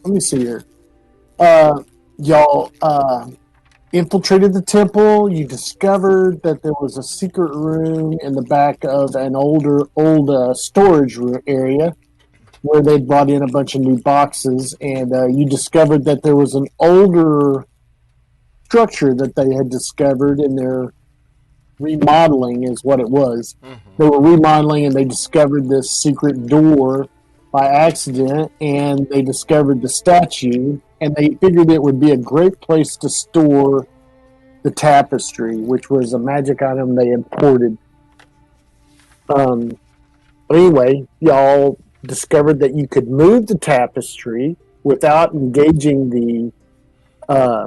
let me see here. Y'all infiltrated the temple. You discovered that there was a secret room in the back of an old storage area where they'd brought in a bunch of new boxes, and you discovered that there was an older structure that they had discovered in their remodeling, is what it was. Mm-hmm. They were remodeling, and they discovered this secret door by accident, and they discovered the statue, and they figured it would be a great place to store the tapestry, which was a magic item they imported. Um, but anyway, y'all discovered that you could move the tapestry without engaging the uh,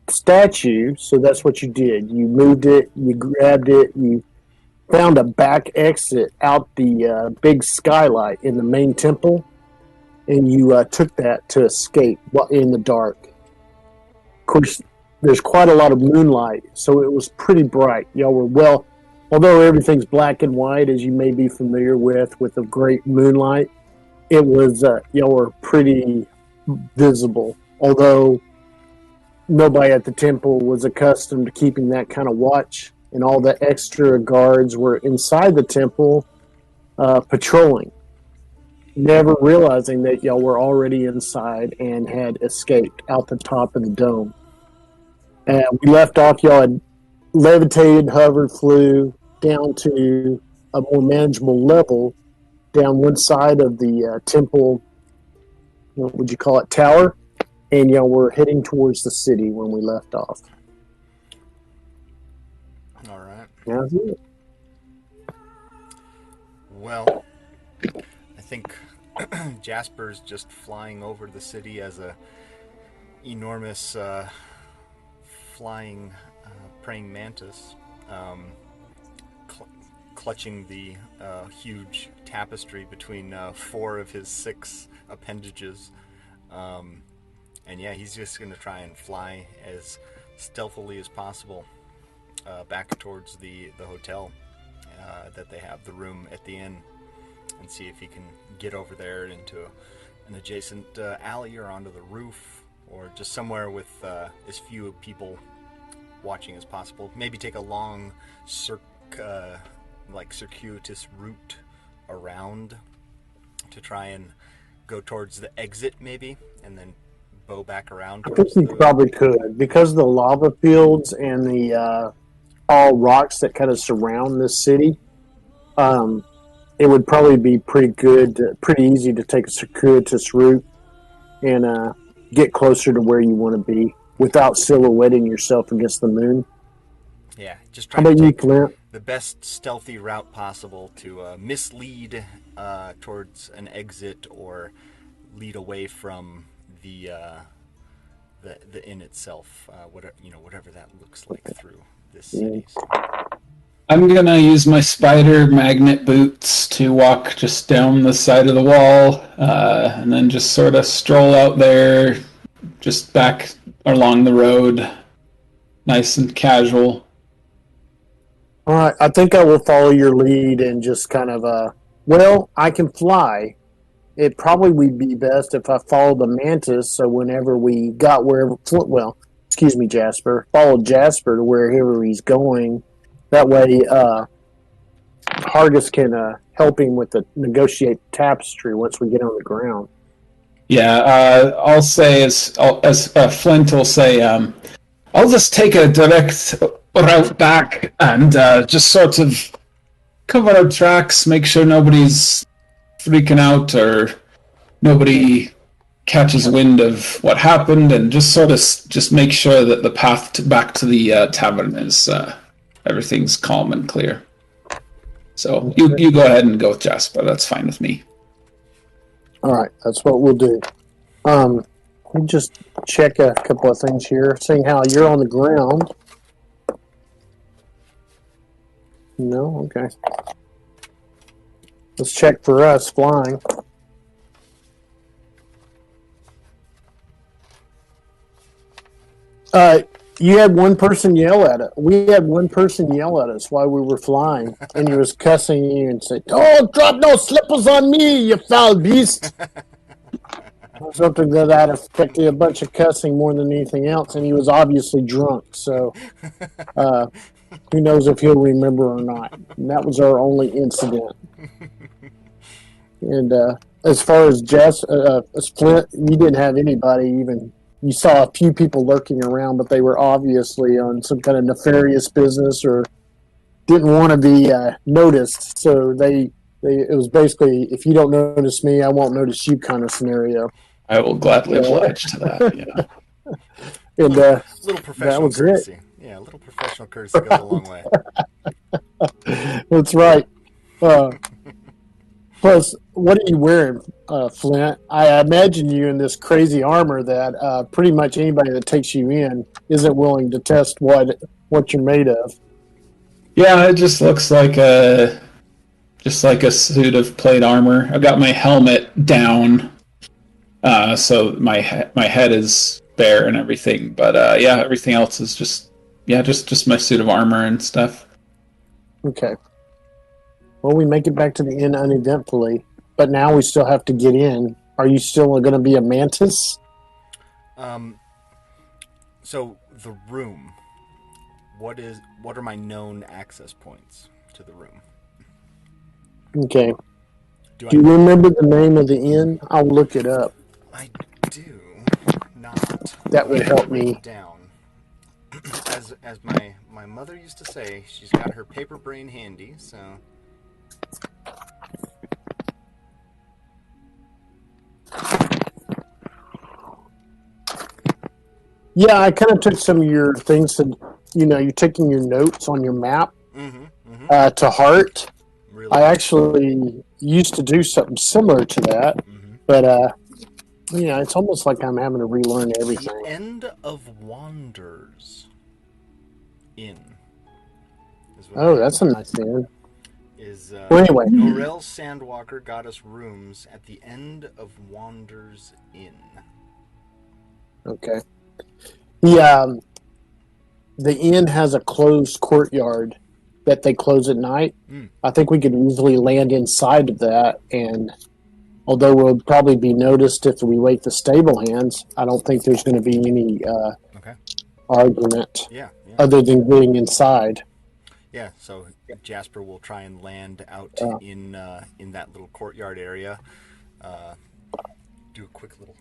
statue. So that's what you did. You moved it, you grabbed it, you found a back exit out the big skylight in the main temple, and you took that to escape in the dark. Of course, there's quite a lot of moonlight, so it was pretty bright. Y'all were although everything's black and white, as you may be familiar with the great moonlight, it was, y'all were pretty visible. Although nobody at the temple was accustomed to keeping that kind of watch, and all the extra guards were inside the temple patrolling, never realizing that y'all were already inside and had escaped out the top of the dome. And we left off, y'all had levitated, hovered, flew down to a more manageable level down one side of the temple, what would you call it, tower, and y'all were heading towards the city when we left off. All right. That's it. Well, I think Jasper's just flying over the city as a enormous flying praying mantis, clutching the huge tapestry between four of his six appendages. And yeah, he's just going to try and fly as stealthily as possible back towards the hotel that they have, the room at the inn, and see if he can get over there into an adjacent alley or onto the roof, or just somewhere with as few people watching as possible. Maybe take a long circuitous route around to try and go towards the exit, maybe, and then bow back around. I think you probably could, because of the lava fields and the all rocks that kind of surround this city. It would probably be pretty easy to take a circuitous route and get closer to where you want to be without silhouetting yourself against the moon. Yeah, just How try about to you, take Clint? the best stealthy route possible to mislead towards an exit or lead away from the inn itself, whatever that looks like through this city. I'm gonna use my spider magnet boots to walk just down the side of the wall, and then just sort of stroll out there, just back along the road, nice and casual. All right, I think I will follow your lead and just kind of, I can fly. It probably would be best if I followed the mantis, so whenever we got excuse me, Jasper, followed Jasper to wherever he's going. That way, Hargis can help him with the negotiate tapestry once we get on the ground. Yeah, I'll say as Flint will say, I'll just take a direct route back and just sort of cover our tracks, make sure nobody's freaking out or nobody catches wind of what happened, and just sort of just make sure that the path back to the tavern is everything's calm and clear. So you go ahead and go with Jasper. That's fine with me. All right, that's what we'll do. Let me just check a couple of things here. Seeing how you're on the ground. No? Okay. Let's check for us flying. You had one person yell at it. We had one person yell at us while we were flying, and he was cussing you and said, "Don't drop no slippers on me, you foul beast." something that affected a bunch of cussing more than anything else, and he was obviously drunk. So uh, who knows if he'll remember or not. And that was our only incident. And as far as as Flint, you didn't have anybody even. You saw a few people lurking around, but they were obviously on some kind of nefarious business or didn't want to be noticed. So it was basically, if you don't notice me, I won't notice you kind of scenario. I will gladly oblige to that. Yeah. And little professional courtesy. Yeah, a little professional courtesy goes a long way. That's right. Plus, what are you wearing, Flint? I imagine you in this crazy armor that pretty much anybody that takes you in isn't willing to test what you're made of. Yeah, it just looks like a suit of plate armor. I've got my helmet down, so my head is bare and everything. But yeah, everything else is just my suit of armor and stuff. Okay. Well, we make it back to the inn uneventfully, but now we still have to get in. Are you still going to be a mantis? So the room. What are my known access points to the room? Okay. Do you remember the name of the inn? I'll look it up. I do not. That would help me. Down. As my mother used to say, she's got her paper brain handy, so. Yeah, I kind of took some of your things to, you're taking your notes on your map to heart. Really? I actually used to do something similar to that, but it's almost like I'm having to relearn everything. The End of Wanders Inn. Oh, that's a nice inn. Well, anyway, Norel Sandwalker got us rooms at the End of Wanders Inn. Okay. The inn has a closed courtyard that they close at night. I think we could easily land inside of that, and although we'll probably be noticed if we wake the stable hands, I don't think there's going to be any argument other than getting inside. Yeah, so Jasper will try and land out in that little courtyard area. Do a quick little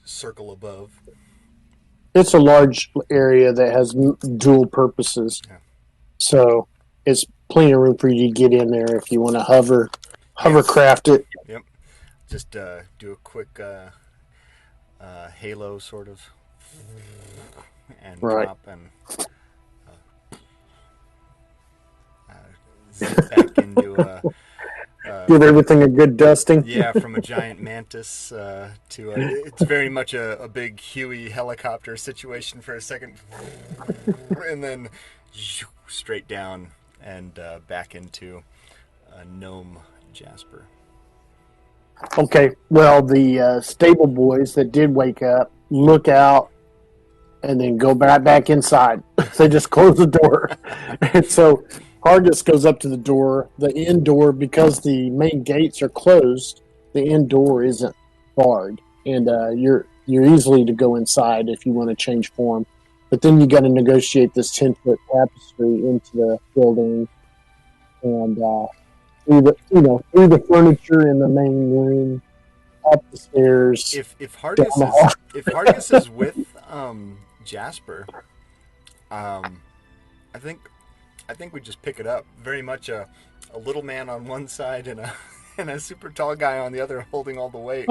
circle above. It's a large area that has dual purposes. Yeah. So it's plenty of room for you to get in there if you want to hovercraft it. Yep. Just do a quick halo sort of and drop and zip back into give everything a good dusting. Yeah, from a giant mantis to it's very much a big Huey helicopter situation for a second, and then straight down and back into gnome Jasper. Okay, well, the stable boys that did wake up look out and then go back inside. They just close the door. And so Hargis goes up to the door, the inn door, because the main gates are closed, the inn door isn't barred. And you're easily to go inside if you want to change form. But then you got to negotiate this 10-foot tapestry into the building and through the furniture in the main room, up the stairs. If Hargis is with Jasper, I think we just pick it up. Very much a little man on one side and a super tall guy on the other, holding all the weight.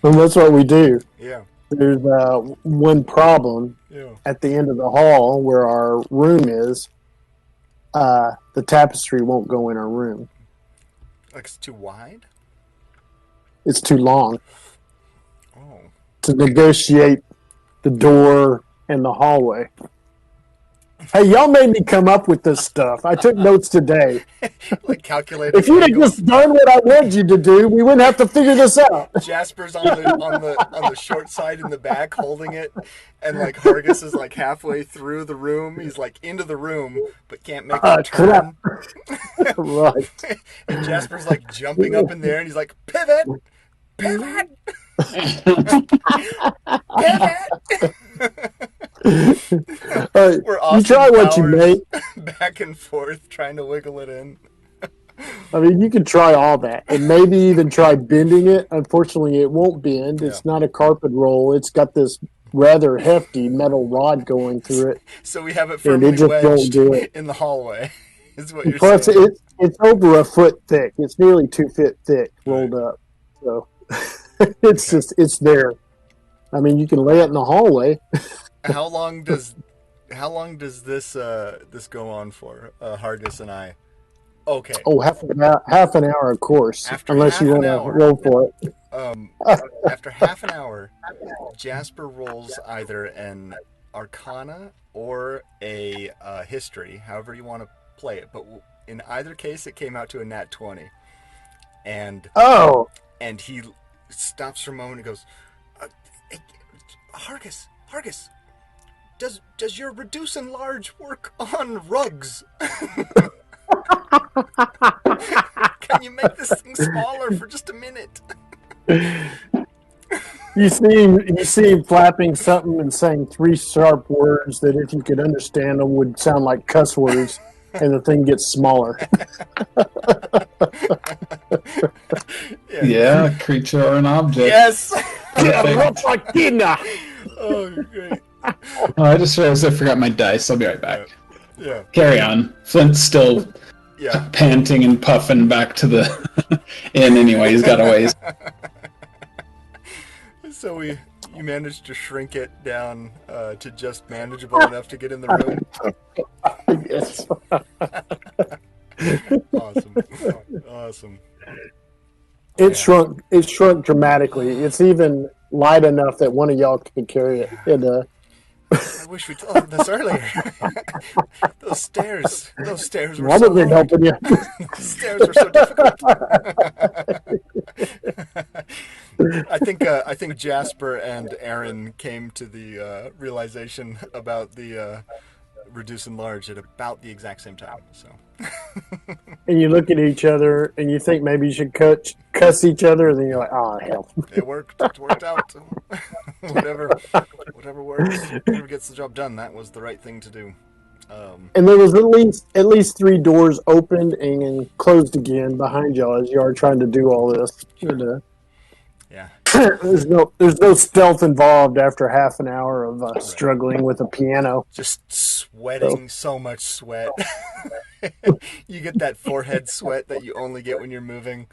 And that's what we do. Yeah. There's one problem at the end of the hall where our room is. The tapestry won't go in our room. Like it's too wide? It's too long. Oh. To negotiate the door and the hallway. Hey, y'all made me come up with this stuff. I took notes today. Like calculated. If you'd have just done what I wanted you to do, we wouldn't have to figure this out. Jasper's on the short side in the back holding it, and like Hargis is like halfway through the room. He's like into the room, but can't make a turn. Right. And Jasper's like jumping up in there, and he's like, pivot! Pivot! We're You try Austin what you may. Powers back and forth trying to wiggle it in. I mean, you could try all that, and maybe even try bending it. Unfortunately, it won't bend. Yeah. It's not a carpet roll. It's got this rather hefty metal rod going through it, So we have it and it firmly just won't wedged do it. in the hallway, is what And you're plus, saying. it's over a foot thick. It's nearly 2 feet thick, rolled Right. up. So it's Okay. just it's there. I mean, you can lay it in the hallway. How long does this this go on for, Hargis and I? Okay. Oh, half an hour, of course, After unless you half want an to hour, roll for it. after half an hour, Jasper rolls either an Arcana or a History, however you want to play it. But in either case, it came out to a nat 20, and Oh, he stops for a moment and goes, hey, Hargis, does your reduce and large work on rugs? Can you make this thing smaller for just a minute? you see him flapping something and saying three sharp words that, if you could understand them, would sound like cuss words, and the thing gets smaller. Yeah, creature or an object. Yes. Perfect. Oh, great. Oh, I just realized I forgot my dice. I'll be right back. Yeah. Carry on. Flint's still Yeah. panting and puffing back to the inn anyway. He's got a ways. So you managed to shrink it down to just manageable enough to get in the room. Yes. Awesome. It shrunk dramatically. It's even light enough that one of y'all could carry it. I wish we told him this earlier. Those stairs were I so wasn't hard. helping you. The stairs were so difficult. I think Jasper and Aaron came to the realization about the reduce and large at about the exact same time. So. And you look at each other and you think maybe you should cuss each other, and then you're like, oh, hell. It worked. It worked out. whatever works, whatever gets the job done. That was the right thing to do. And there was at least three doors opened and closed again behind y'all as you are trying to do all this. And, yeah. there's no stealth involved after half an hour of struggling with a piano. Just sweating so much sweat. You get that forehead sweat that you only get when you're moving.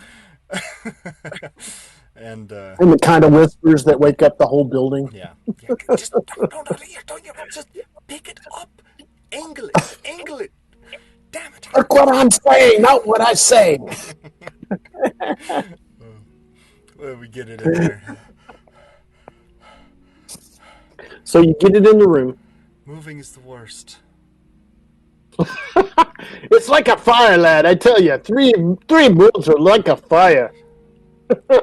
And the kind of whispers that wake up the whole building. Yeah. Just don't just pick it up. Angle it. Damn it. Look what I'm saying, not what I say. Well, we get it in there. So you get it in the room. Moving is the worst. It's like a fire, lad. I tell you, three moves are like a fire. I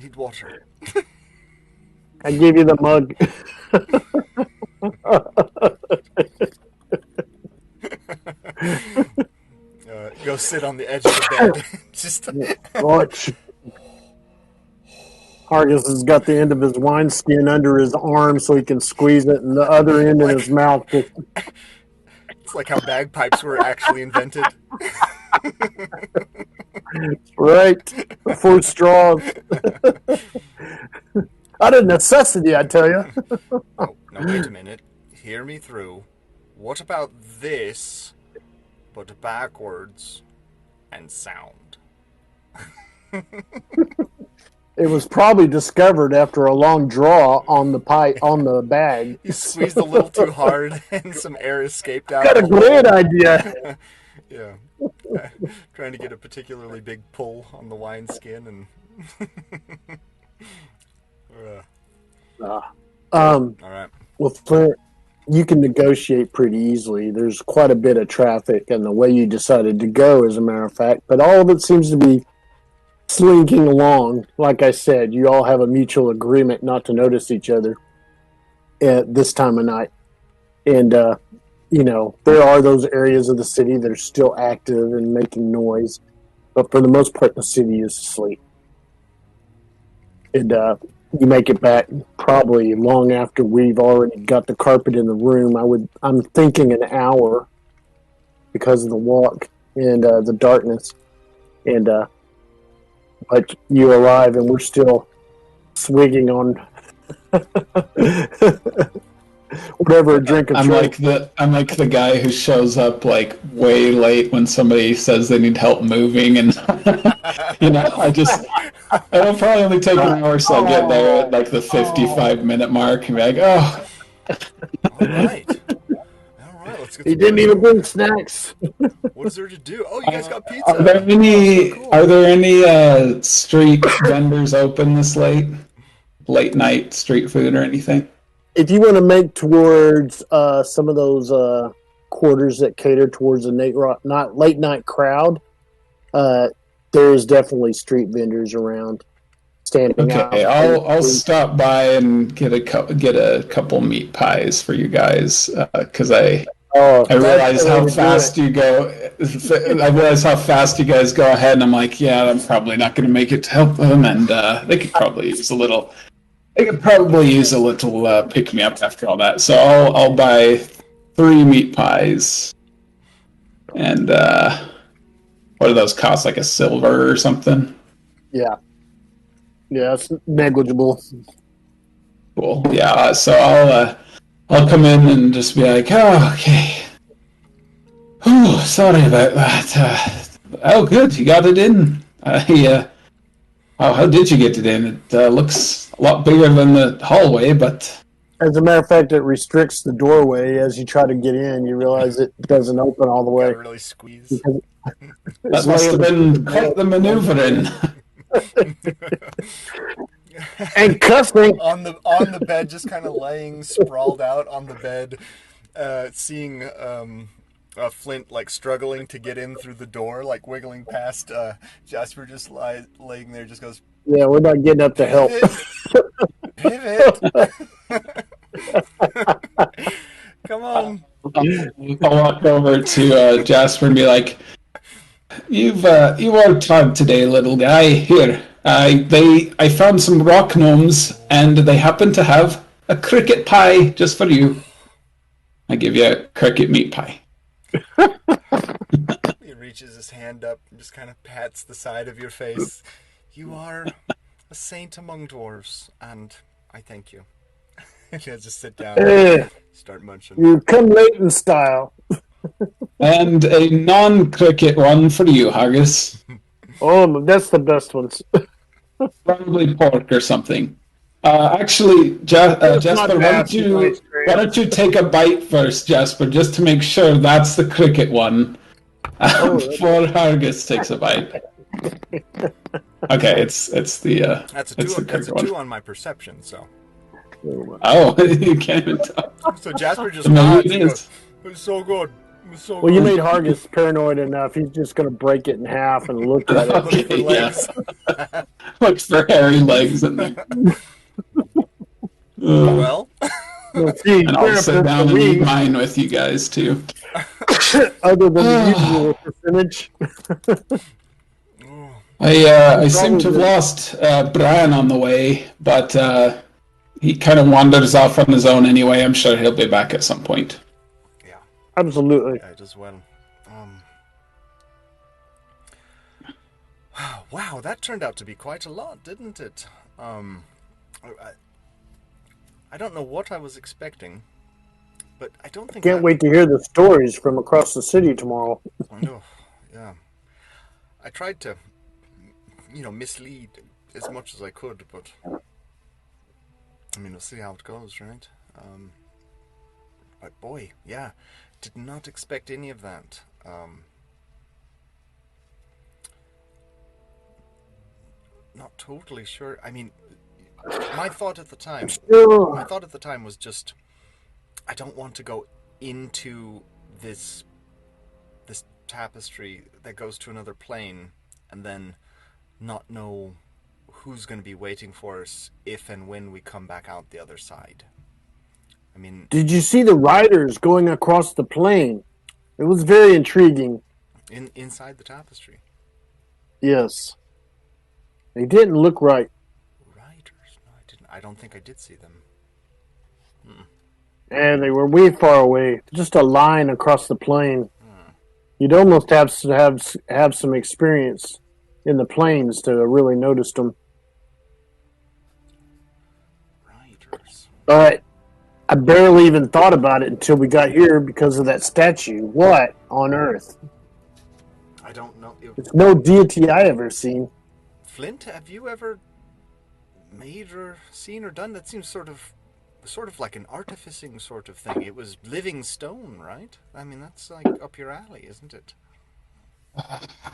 need water. I gave you the mug. Go sit on the edge of the bed. Just Watch. Hargis has got the end of his wineskin under his arm so he can squeeze it, and the other end in his mouth. It's like how bagpipes were actually invented. Right. Before straws. Out of necessity, I tell you. No, wait a minute. Hear me through. What about this, but backwards and sound? It was probably discovered after a long draw on the bag. You squeezed a little too hard and some air escaped out. Got a great idea. Yeah. Trying to get a particularly big pull on the wineskin and... All right. Well, Flint, you can negotiate pretty easily. There's quite a bit of traffic, and the way you decided to go, as a matter of fact, but all of it seems to be slinking along. Like I said, you all have a mutual agreement not to notice each other at this time of night. And, there are those areas of the city that are still active and making noise. but for the most part, the city is asleep. And you make it back probably long after we've already got the carpet in the room. I'm thinking an hour because of the walk and the darkness. And but you arrive, and we're still swigging on whatever drink of I'm choice. like the guy who shows up like way late when somebody says they need help moving, and it'll probably only take an hour, so I get there at like the 55-minute mark and be like, oh. All right, let's get. He didn't even bring snacks. What is there to do? Oh, you guys got pizza. Are there any? So cool. Are there any street vendors open this late? Late night street food or anything? If you want to make towards some of those quarters that cater towards the not late night crowd, there's definitely street vendors around standing out. Okay, I'll stop by and get a couple meat pies for you guys because I realize how fast you go. I realize how fast you guys go ahead, and I'm like, yeah, I'm probably not going to make it to help them, and they could probably use a little. They could probably use a little pick me up after all that. So I'll buy 3 meat pies, and what do those cost? Like a silver or something? Yeah, it's negligible. Cool. Yeah. So I'll come in and just be like, oh, okay. Oh, sorry about that. Oh, good, you got it in. How did you get it in? It looks a lot bigger than the hallway, but... As a matter of fact, it restricts the doorway as you try to get in. You realize it doesn't open all the way. Gotta really squeeze. That must have been quite the maneuvering. And cuffing on the bed, just kind of laying sprawled out on the bed, seeing Flint like struggling to get in through the door, like wiggling past. Jasper just laying there, just goes, yeah, we're not getting up to help. Pivot. Come on. I'll walk over to Jasper and be like, you worked hard today, little guy. Here, I found some rock gnomes, and they happen to have a cricket pie just for you. I give you a cricket meat pie. He reaches his hand up and just kind of pats the side of your face. You are a saint among dwarves, and I thank you. And he'll just sit down and start munching. You come late in style. And a non-cricket one for you, Haggis. Oh, that's the best ones. Probably pork or something. Actually, Jasper, why don't you take a bite first, Jasper, just to make sure that's the cricket one before Haggis takes a bite. Okay, it's the That's a 2 on my perception. So. Oh, you can't even tell. So Jasper just nods. It's so good. Well, you made Hargis paranoid enough. He's just going to break it in half and look at it. Okay, yeah. Look for hairy legs in there. Well, and I'll sit down and eat mine with you guys too. Other than the usual percentage. I seem to have lost Brian on the way, but he kind of wanders off on his own anyway. I'm sure he'll be back at some point. Yeah, absolutely. Yeah, just well. Wow, that turned out to be quite a lot, didn't it? I don't know what I was expecting, but I don't think. Can't wait to hear the stories from across the city tomorrow. I know, yeah. I tried to, mislead as much as I could, but I mean, we'll see how it goes, right? But boy, yeah, did not expect any of that. Not totally sure. I mean, my thought at the time was just, I don't want to go into this tapestry that goes to another plane and then not know who's going to be waiting for us if and when we come back out the other side. I mean, did you see the riders going across the plane? It was very intriguing. Inside the tapestry. Yes. They didn't look right. Riders? No, I didn't. I don't think I did see them. And they were way far away. Just a line across the plain. You'd almost have to have some experience in the plains to really notice them. Riders. But I barely even thought about it until we got here because of that statue. What on earth? I don't know. It's no deity I ever seen. Flint, have you ever made or seen or done that? Seems sort of like an artificing sort of thing. It was living stone, right? I mean, that's like up your alley, isn't it?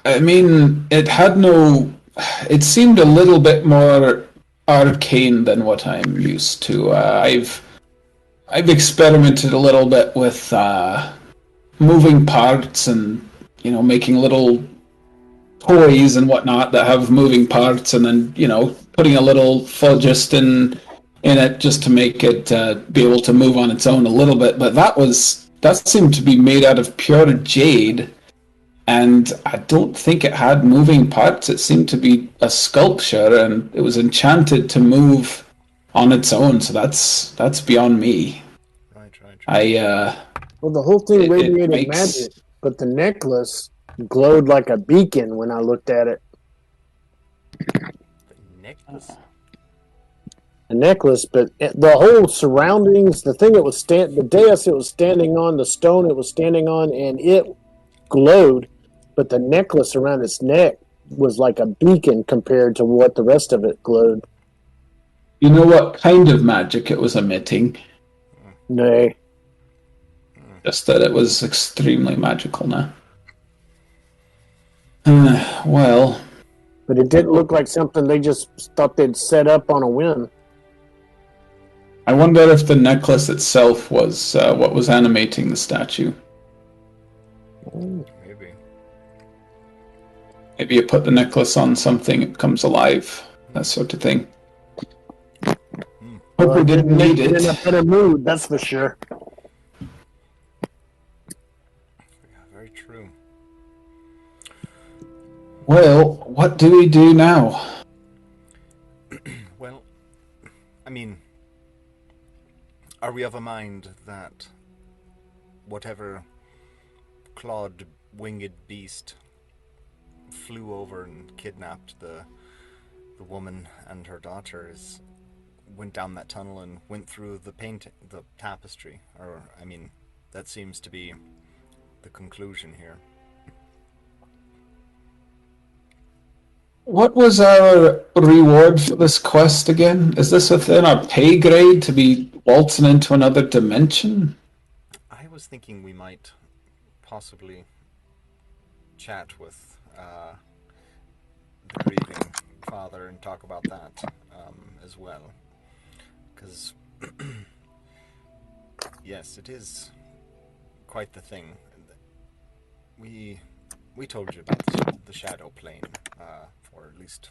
I mean, it seemed a little bit more arcane than what I'm used to. I've experimented a little bit with moving parts and making little toys and whatnot that have moving parts, and then putting a little phlogiston in it just to make it be able to move on its own a little bit. But that seemed to be made out of pure jade, and I don't think it had moving parts. It seemed to be a sculpture, and it was enchanted to move on its own. So that's beyond me. Right. Well, the whole thing It radiated makes- magic, but the necklace glowed like a beacon when I looked at it. The necklace. A necklace, but the whole surroundings, the thing it was the dais it was standing on, the stone it was standing on, and it glowed, but the necklace around its neck was like a beacon compared to what the rest of it glowed. You know what kind of magic it was emitting? Nay. Just that it was extremely magical now. Well, But it didn't look like something they just thought they'd set up on a whim. I wonder if the necklace itself was what was animating the statue. Maybe. Maybe you put the necklace on something, it comes alive, that sort of thing. Hope we didn't need In a it. better mood, that's for sure. Yeah, very true. Well, what do we do now? Well, I mean, are we of a mind that whatever clawed winged beast flew over and kidnapped the woman and her daughters went down that tunnel and went through the tapestry? Or, I mean, that seems to be the conclusion here. What was our reward for this quest again? Is this within our pay grade to be waltzing into another dimension? I was thinking we might possibly chat with the grieving father and talk about that as well. Because, yes, it is quite the thing. We told you about the shadow plane, or at least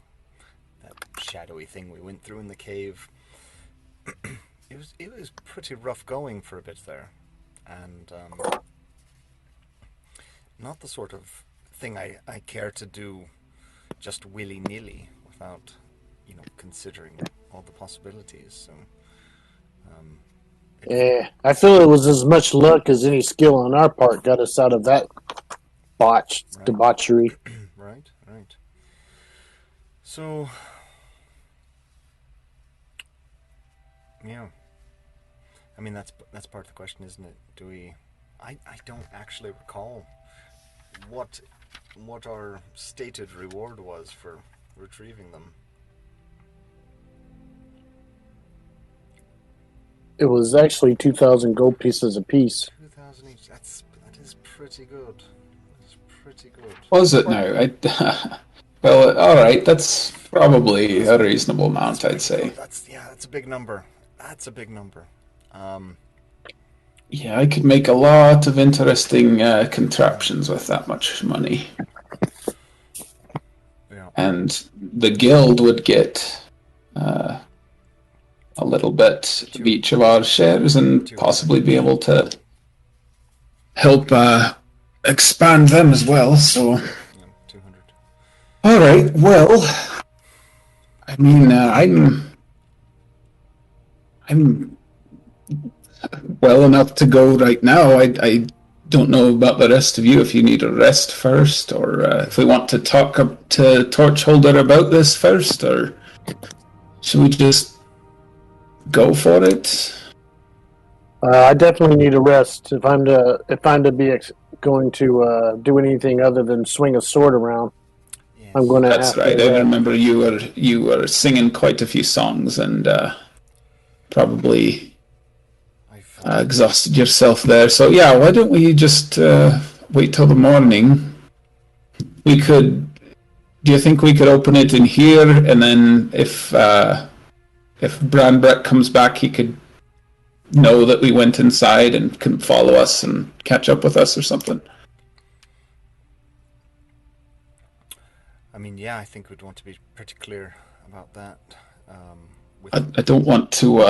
that shadowy thing we went through in the cave. It was pretty rough going for a bit there, and not the sort of thing I care to do just willy-nilly without considering all the possibilities. So I feel it was as much luck as any skill on our part got us out of that debauchery. Right. So, yeah. I mean, that's part of the question, isn't it? Do we? I don't actually recall what our stated reward was for retrieving them. It was actually 2,000 gold pieces apiece. 2,000 each. That is pretty good. That's pretty good. Was it now? Well, all right. That's probably a reasonable amount, I'd say. That's a big number. That's a big number. Yeah, I could make a lot of interesting contraptions with that much money. Yeah. And the guild would get a little bit of each of our shares and possibly be able to help expand them as well. So, Yeah, 200. All right. Well, I mean, I'm well enough to go right now. I don't know about the rest of you. If you need a rest first, or if we want to talk up to Torchholder about this first, or should we just go for it? I definitely need a rest if I'm to be going to do anything other than swing a sword around. I'm Yes. going to That's have to right. I rest. remember you were singing quite a few songs and probably I've exhausted yourself there. So yeah, why don't we just wait till the morning? We could. Do you think we could open it in here, and then if Brandbrett comes back, he could know that we went inside and can follow us and catch up with us or something? I mean, yeah, I think we'd want to be pretty clear about that. With I don't want to.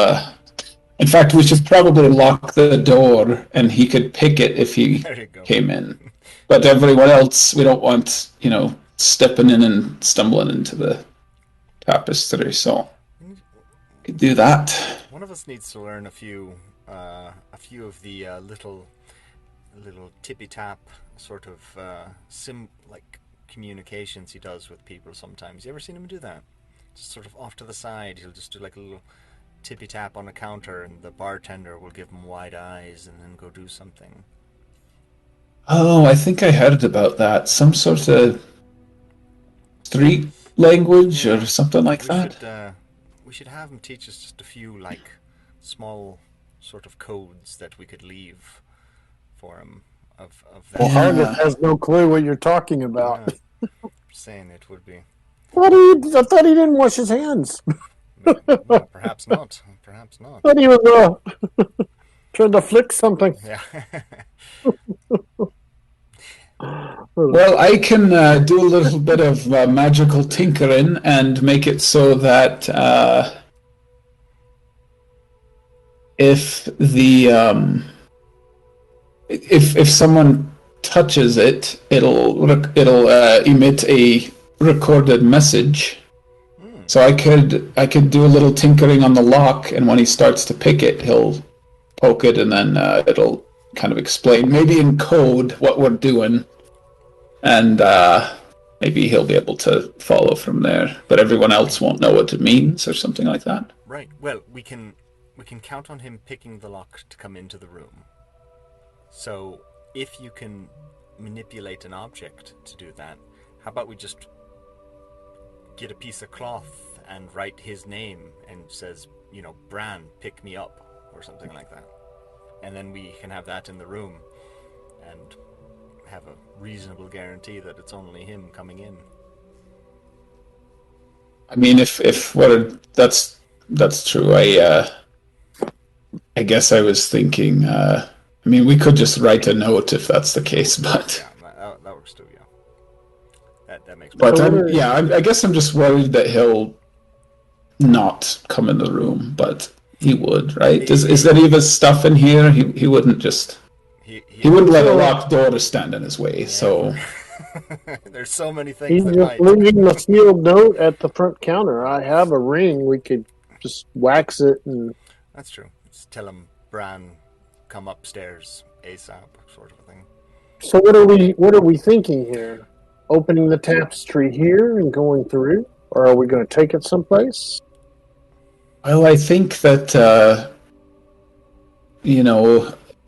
In fact, we should probably lock the door, and he could pick it if he there you go. came in. But everyone else, we don't want, stepping in and stumbling into the tapestry. So we could do that. One of us needs to learn a few of the little tippy tap sort of like communications he does with people sometimes. You ever seen him do that? Just sort of off to the side, he'll just do like a little tippy tap on a counter, and the bartender will give him wide eyes and then go do something. Oh, I think I heard about that. Some sort of street language Yeah, or something like we that. should have him teach us just a few like small sort of codes that we could leave for him of that. Well, Hargis Yeah. has no clue what you're talking about. Yeah, saying it would be. I thought he didn't wash his hands. Well, perhaps not. Perhaps not. I thought he was trying to flick something. Yeah. Well, I can do a little bit of magical tinkering and make it so that if the if someone touches it, it'll emit a recorded message. So I could do a little tinkering on the lock, and when he starts to pick it, he'll poke it, and then it'll kind of explain, maybe in code, what we're doing, and maybe he'll be able to follow from there. But everyone else won't know what it means, or something like that. Right. Well, we can count on him picking the lock to come into the room. So if you can manipulate an object to do that, how about we just get a piece of cloth and write his name and says, Bran, pick me up, or something like that. And then we can have that in the room and have a reasonable guarantee that it's only him coming in. I mean, if that's true. I guess I was thinking. I mean, we could just write a note if that's the case, but. Yeah, that works too. Yeah, that makes. But sense. I guess I'm just worried that he'll not come in the room, but he would, right? Is there even stuff in here? He wouldn't just. He wouldn't let a locked door stand in his way. Yeah. So there's so many things. He's just leaving the sealed note at the front counter. I have a ring. We could just wax it and. That's true. Just tell him, Bran, come upstairs ASAP, sort of a thing. So what are we thinking here? Opening the tapestry here and going through, or are we going to take it someplace? Well, I think that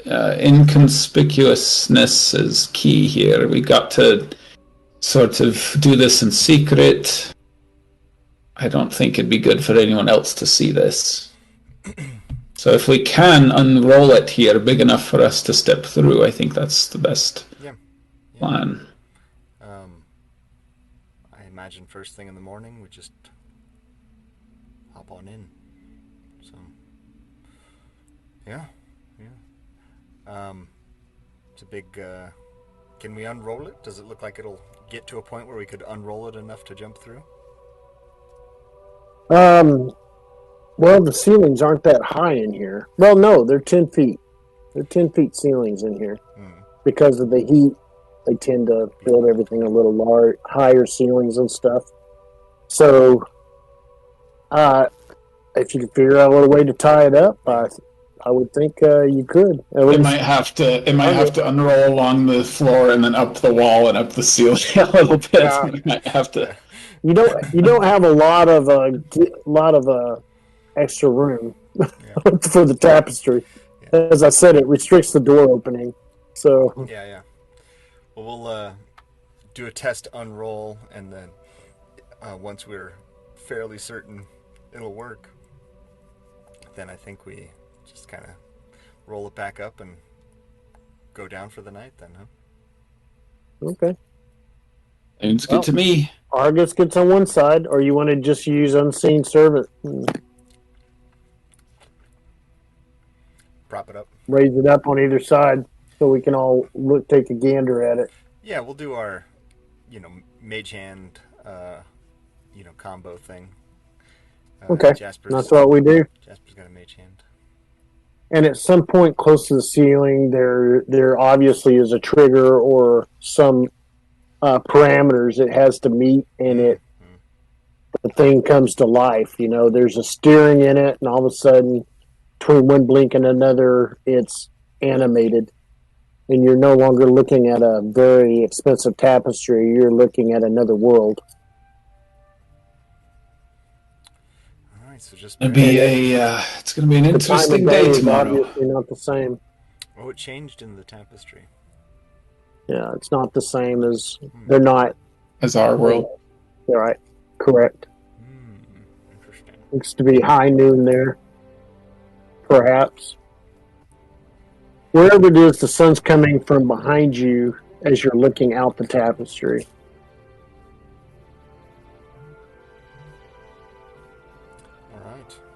inconspicuousness is key here. We got to sort of do this in secret. I don't think it'd be good for anyone else to see this. So if we can unroll it here big enough for us to step through, I think that's the best plan. I imagine first thing in the morning we just hop on in. So yeah. It's a big. Can we unroll it? Does it look like it'll get to a point where we could unroll it enough to jump through? Well, the ceilings aren't that high in here. Well, no, they're 10 feet. They're 10 feet ceilings in here because of the heat They tend to build everything a little higher ceilings and stuff. So, if you could figure out a little way to tie it up, I would think you could. At It least might have to. It might have to unroll along the floor and then up the wall and up the ceiling a little bit. Yeah. It might have to. You don't have a lot of extra room for the tapestry. As I said, it restricts the door opening. So Yeah. Well, we'll do a test unroll, and then once we're fairly certain it'll work, then I think we just kind of roll it back up and go down for the night. Then, huh? Okay. It's good to me. Argus gets on one side, or you want to just use unseen servant? Prop it up. Raise it up on either side so we can all take a gander at it. Yeah, we'll do our, mage hand, combo thing. Okay, that's what we do. Jasper's got a mage hand. And at some point close to the ceiling, there obviously is a trigger or some parameters it has to meet, and the thing comes to life. There's a steering in it, and all of a sudden, between one blink and another, it's animated. And you're no longer looking at a very expensive tapestry. You're looking at another world. All right, so just it's going to be an interesting day tomorrow. Obviously not the same. Oh, it changed in the tapestry. Yeah, it's not the same as they're not as our world. Right, correct. Interesting. Looks to be high noon there, perhaps. Wherever it is, the sun's coming from behind you as you're looking out the tapestry.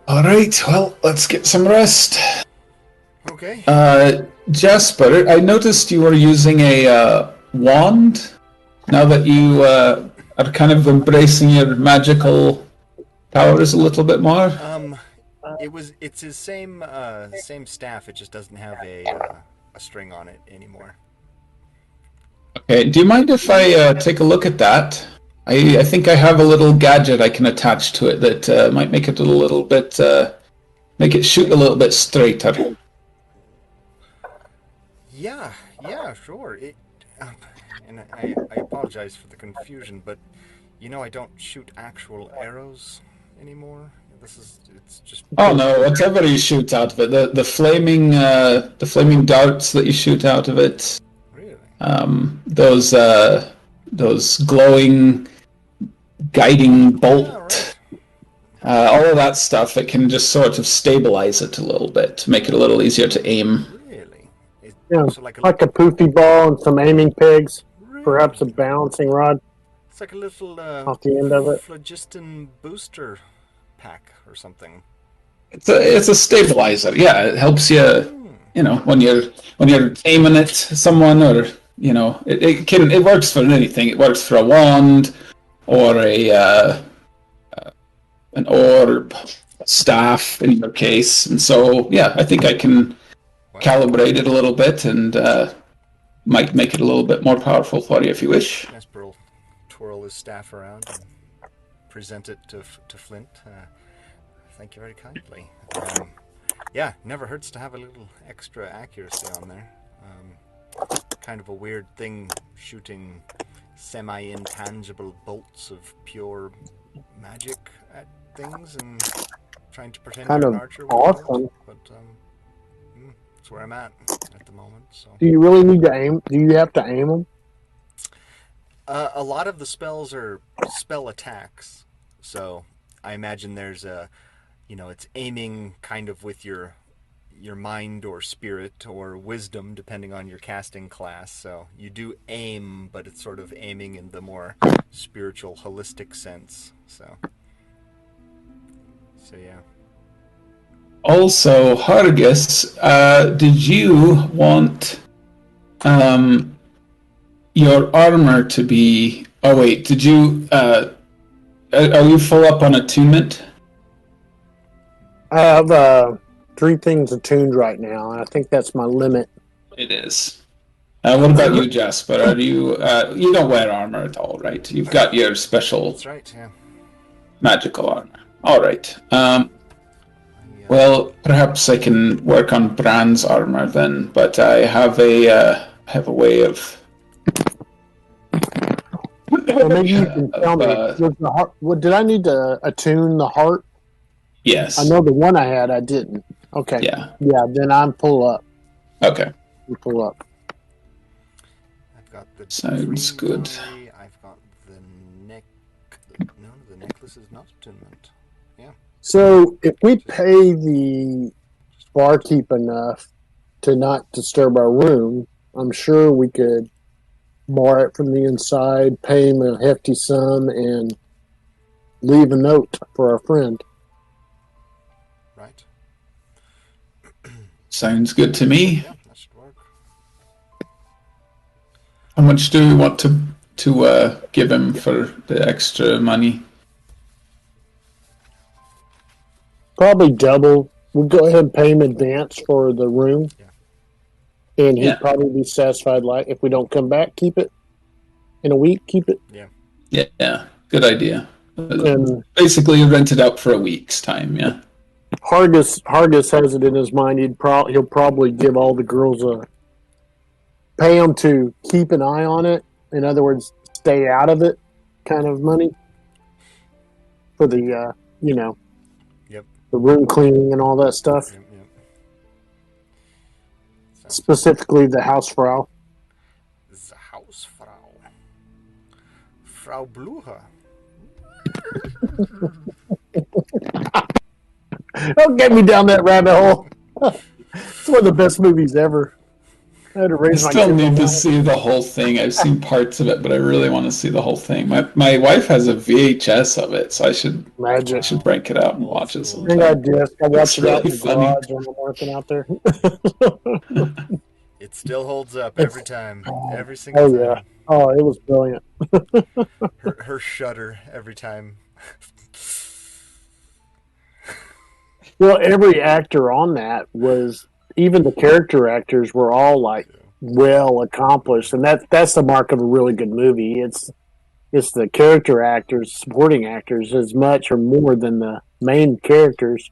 All right. Well, let's get some rest. Okay. Jasper, I noticed you were using a wand. Now that you are kind of embracing your magical powers a little bit more. It's his same staff. It just doesn't have a string on it anymore. Okay. Do you mind if I take a look at that? I think I have a little gadget I can attach to it that might make it a little bit make it shoot a little bit straighter. Yeah, sure. And I apologize for the confusion, but I don't shoot actual arrows anymore. It's just. Oh no! Whatever you shoot out of it, the flaming darts that you shoot out of it. Really? Those glowing guiding bolt. Right. All of that stuff, it can just sort of stabilize it a little bit to make it a little easier to aim. Really? Yeah, so like a poofy ball and some aiming pegs, really? Perhaps a balancing rod. It's like a little off the end of it. phlogiston booster pack or something. It's a stabilizer. Yeah, it helps you. When you're aiming at someone, or it works for anything. It works for a wand or an orb, a staff in your case, and so I think I can calibrate it a little bit and might make it a little bit more powerful for you if you wish. Jasper will twirl his staff around and present it to Flint. Thank you very kindly. Never hurts to have a little extra accuracy on there. Kind of a weird thing, shooting semi-intangible bolts of pure magic at things and trying to pretend kind you're of an archer. Awesome. But that's where I'm at the moment. So. Do you really need to aim? Do you have to aim them? A lot of the spells are spell attacks, so I imagine there's it's aiming kind of with your mind or spirit or wisdom, depending on your casting class. So you do aim, but it's sort of aiming in the more spiritual, holistic sense. So yeah. Also, Hargus, did you want your armor to be... Oh wait, did you... are you full up on attunement? I have 3 things attuned right now, and I think that's my limit. It is. What about you, Jasper? Are you you don't wear armor at all, right? You've got your special That's right. Yeah. magical armor. All right. Yeah. Well, perhaps I can work on Brand's armor then, but I have a way of Well, maybe you can tell me. uh, Was the heart? What did I need to attune the heart? I yes. know the one I had, I didn't. Okay. Yeah. Yeah. Then I'm pull up. Okay. You pull up. I've got the Sounds dream good. gallery, I've got the neck. No, the necklace is not attunement. Yeah. So if we pay the barkeep enough to not disturb our room, I'm sure we could bar it from the inside, pay him a hefty sum, and leave a note for our friend. Right. Sounds good to me. Yeah, that should work. How much do we want to give him for the extra money? Probably double. We'll go ahead and pay him advance for the room. Yeah. And he'd Yeah. probably be satisfied. Like if we don't come back, keep it. In a week, keep it. Yeah. Good idea. And Basically, rent it out for a week's time. Yeah. Hargis has it in his mind. He'll probably give all the girls pay them to keep an eye on it. In other words, stay out of it, kind of money for the Yep. the room cleaning and all that stuff. Yep. Sounds Specifically, the Hausfrau. The Hausfrau. Frau Blucher. Don't get me down that rabbit hole. It's one of the best movies ever. I had to I raise my still kids need on to that. see the whole thing. I've seen parts of it, but I really want to see the whole thing. My wife has a VHS of it, so I should Magic. break it out and Old watch it school. I got a sometime. disc. I watch It's it out in really the funny. garage when I'm working out there. It still holds up every time. Every single Oh time. yeah. Oh, it was brilliant. Her shudder every time. Well, every actor on that was, even the character actors were all like well accomplished, and that's the mark of a really good movie. It's the character actors, supporting actors, as much or more than the main characters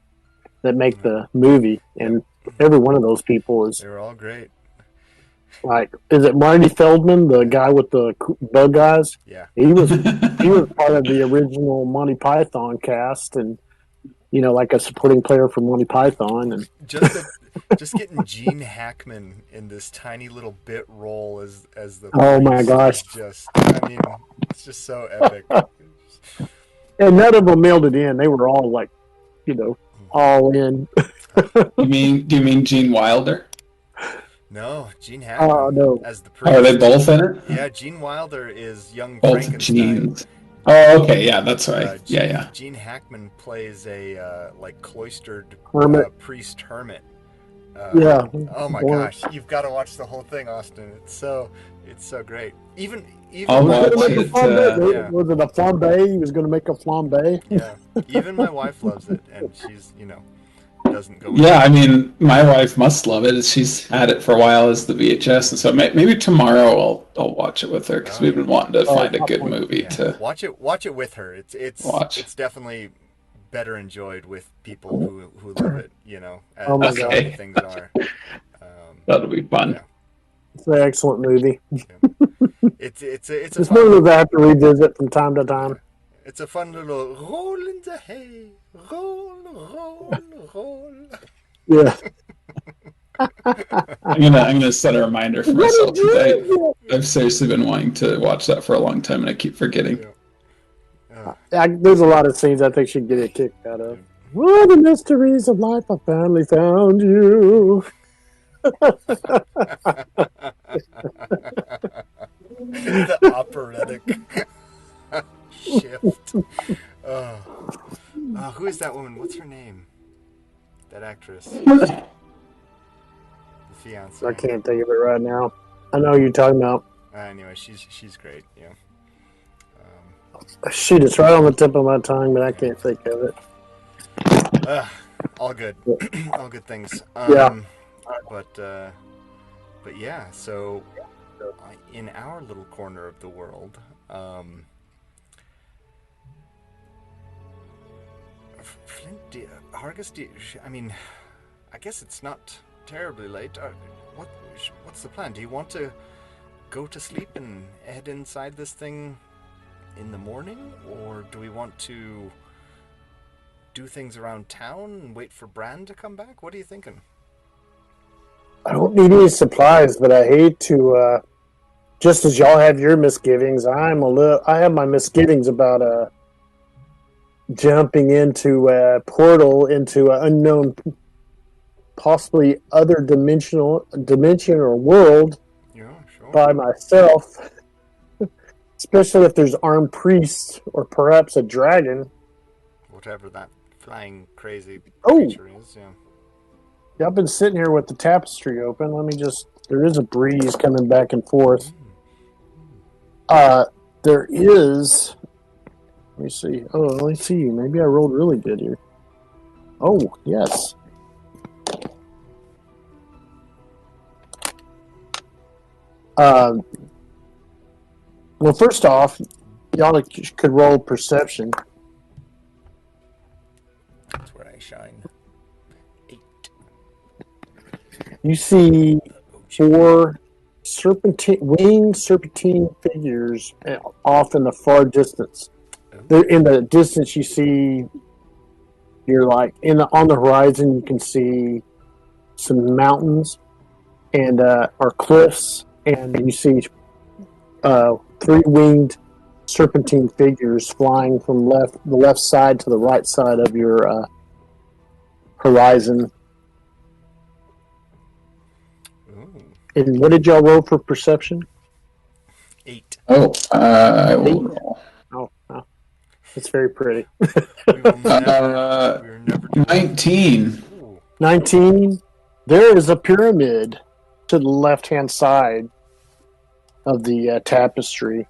that make the movie. And every one of those people is They were all great. like, is it Marty Feldman, the guy with the bug eyes? Yeah. He was part of the original Monty Python cast, and like a supporting player for Monty Python. And Just getting Gene Hackman in this tiny little bit role as the Oh, my priest gosh. is just, I mean, it's just so epic. and none of them mailed it in. They were all like, all in. Do you mean Gene Wilder? No, Gene Hackman Oh no. as the priest. Are they both in it? Yeah, Gene Wilder is young Both Frankenstein. Genes. Oh, okay. Yeah, that's right. Yeah. Gene Hackman plays a cloistered Hermit. priest hermit. Yeah. Oh my Boy. gosh, you've got to watch the whole thing, Austin. It's so great. Even I'll my watch Was wife, it. Was it a flambe? He was going to make a flambe. yeah, even my wife loves it, and she's doesn't go. Yeah, I mean, my wife must love it. She's had it for a while as the VHS, and so maybe tomorrow I'll watch it with her because we've been wanting to find a good movie to Watch it with her. watch. It's definitely better enjoyed with people who love it. As Oh my so God. many things are. That'll be fun. Yeah. It's an excellent movie. It's a It's fun one of those I have to revisit from time to time. It's a fun little roll in the hay, roll. Yeah. I'm gonna set a reminder for myself today. I've seriously been wanting to watch that for a long time, and I keep forgetting. There's a lot of scenes I think she'd get a kick out of. Oh, the mysteries of life, I finally found you. The operatic shift. Who is that woman? What's her name? That actress. The fiance. I can't think of it right now. I know who you're talking about. Anyway, she's great. Yeah. Shoot, it's right on the tip of my tongue, but I can't think of it. All good. All good things. Yeah. But yeah. So in our little corner of the world, Flint, Hargus, I mean, I guess it's not terribly late. What's the plan? Do you want to go to sleep and head inside this thing in the morning, or do we want to do things around town and wait for Bran to come back? What are you thinking? I don't need any supplies, but I hate to. Just as y'all have your misgivings, I have my misgivings about jumping into a portal into an unknown, possibly other dimension or world by myself. Especially if there's armed priests or perhaps a dragon. Whatever that flying crazy creature is, yeah. I've been sitting here with the tapestry open. There is a breeze coming back and forth. There is, let me see. Oh, let me see. Maybe I rolled really good here. Oh, yes. Well, first off, y'all could roll perception. That's where I shine. 8. You see 4 winged serpentine figures off in the far distance. In the distance, you see, you're like on the horizon. You can see some mountains and or cliffs, and you see 3 winged serpentine figures flying from the left side to the right side of your horizon. And what did y'all roll for perception? 8. Oh, I will roll. Oh, that's very pretty. We were never 19. 19. There is a pyramid to the left-hand side of the tapestry.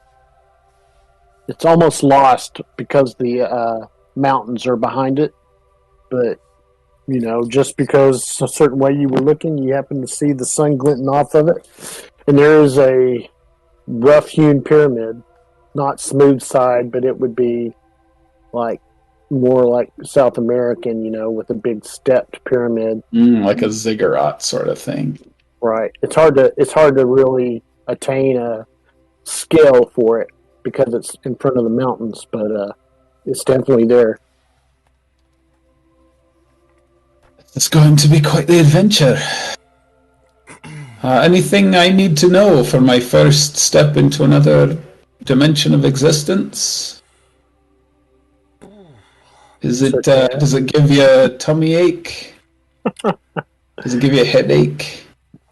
It's almost lost because the mountains are behind it, but just because a certain way you were looking, you happen to see the sun glinting off of it. And there is a rough-hewn pyramid, not smooth side, but it would be more like South American, with a big stepped pyramid. Like a ziggurat sort of thing. Right. It's hard to really attain a scale for it because it's in front of the mountains, but it's definitely there. It's going to be quite the adventure. Anything I need to know for my first step into another dimension of existence? Does it give you a tummy ache? Does it give you a headache?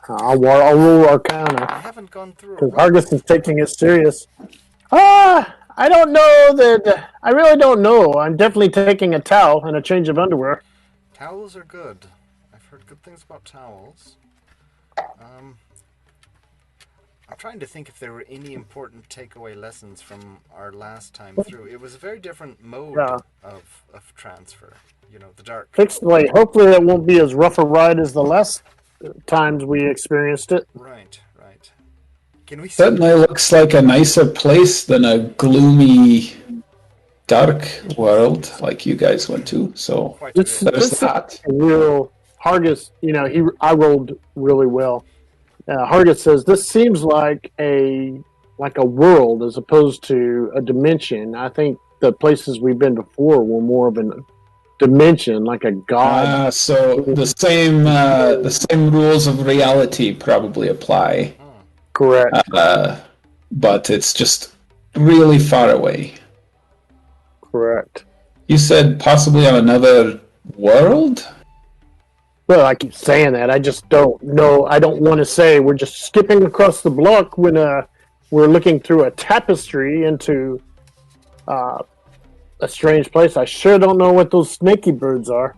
I'll roll Arcana. I haven't gone through because Hargus is taking it serious. I don't know that. I really don't know. I'm definitely taking a towel and a change of underwear. Towels are good. I've heard good things about towels. I'm trying to think if there were any important takeaway lessons from our last time through. It was a very different mode of transfer. The dark. Hopefully that won't be as rough a ride as the last times we experienced it. Right. Can we certainly looks like a nicer place than a gloomy, dark world like you guys went to. So there's that. Real Hargus, I rolled really well. Hargus says this seems like a world as opposed to a dimension. I think the places we've been before were more of a dimension, like a god. So the same rules of reality probably apply. Correct. But it's just really far away. Correct. You said possibly on another world? Well, I keep saying that. I just don't know. I don't want to say we're just skipping across the block when we're looking through a tapestry into a strange place. I sure don't know what those snaky birds are.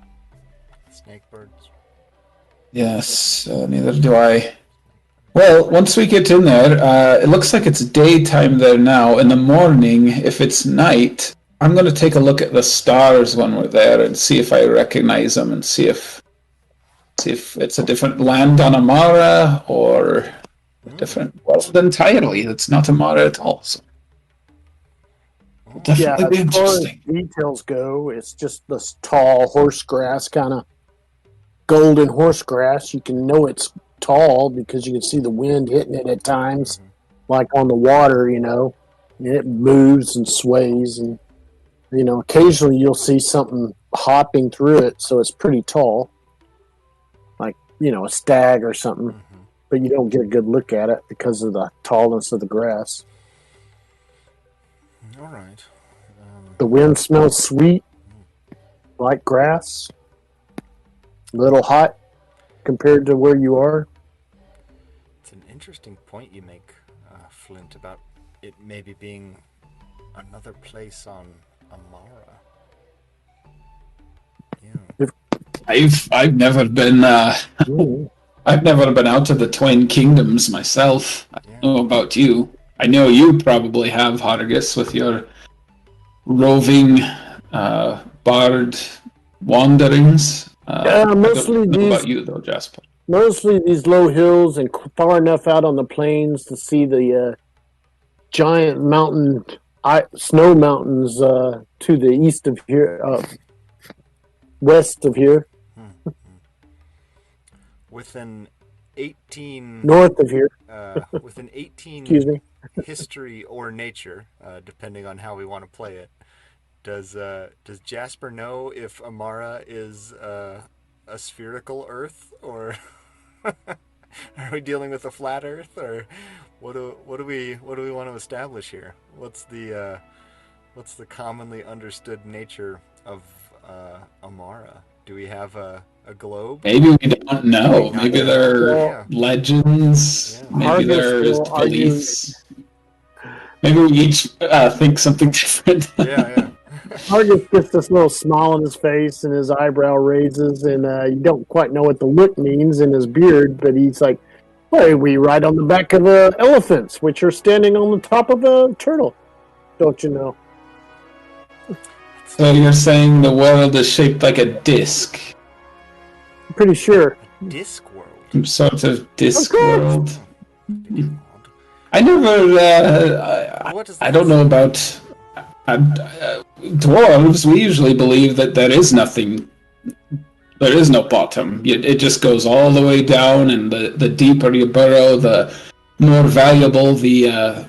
Snake birds. Yes, neither do I. Well, once we get in there, it looks like it's daytime there now. In the morning, if it's night, I'm going to take a look at the stars when we're there and see if I recognize them and see if it's a different land on Amara or different world entirely. It's not Amara at all. So it'll Yeah, definitely be as far as interesting. details go, it's just this tall horse grass, kind of golden horse grass. You can know it's tall because you can see the wind hitting it at times, like on the water, and it moves and sways. And, occasionally you'll see something hopping through it, so it's pretty tall, like, a stag or something. But you don't get a good look at it because of the tallness of the grass. All right. The wind smells sweet, like grass. A little hot compared to where you are. It's an interesting point you make, Flint, about it maybe being another place on Amara. Yeah. I've never been I've never been out to the Twin Kingdoms myself. I don't know about you. I know you probably have, Hargus, with your roving bard wanderings. Mostly I don't know about you though, Jasper. Mostly these low hills and far enough out on the plains to see the giant snow mountains to the east of here, west of here. With an 18 north of here. With an 18 Excuse me. history or nature, depending on how we want to play it. Does Jasper know if Amara is a spherical Earth, or are we dealing with a flat Earth, or what do we want to establish here? What's the commonly understood nature of Amara? Do we have a globe? Maybe we don't know. Maybe there are legends. Yeah. Maybe there's beliefs. Maybe we each think something different. Yeah. Argus gets this little smile on his face and his eyebrow raises, and you don't quite know what the look means in his beard, but he's like, "Hey, we ride on the back of elephants, which are standing on the top of a turtle. Don't you know?" So you're saying the world is shaped like a disc? I'm pretty sure. Disc world. Some sort of disc world. I never. I don't know about dwarves. We usually believe that there is nothing. There is no bottom. It just goes all the way down, and the deeper you burrow, the more valuable the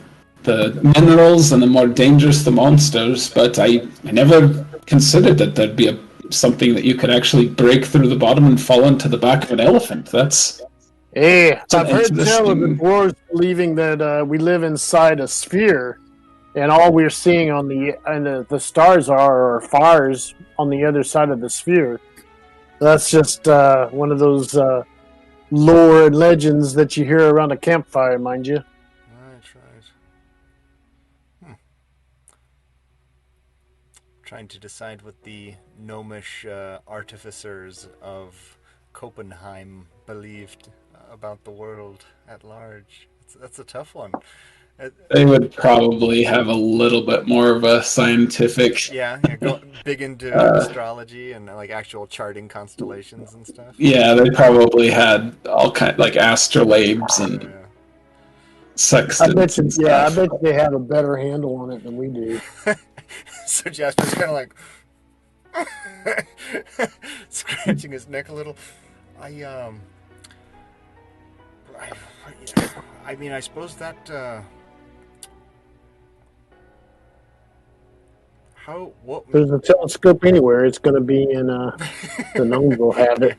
minerals, and the more dangerous the monsters. But I never considered that there'd be something that you could actually break through the bottom and fall into the back of an elephant. I've heard tell of the dwarves believing that we live inside a sphere, and all we're seeing on the stars are fires on the other side of the sphere. That's just one of those lore and legends that you hear around a campfire, mind you. Trying to decide what the gnomish artificers of Copenhagen believed about the world at large. That's a tough one. They would probably have a little bit more of a scientific. Go big into astrology and like actual charting constellations and stuff. Yeah, they probably had all kind like astrolabes and sextants. I bet they have a better handle on it than we do. So Jasper's kind of like scratching his neck a little. I mean, I suppose that there's a telescope anywhere. It's going to be in the gnomes will have it.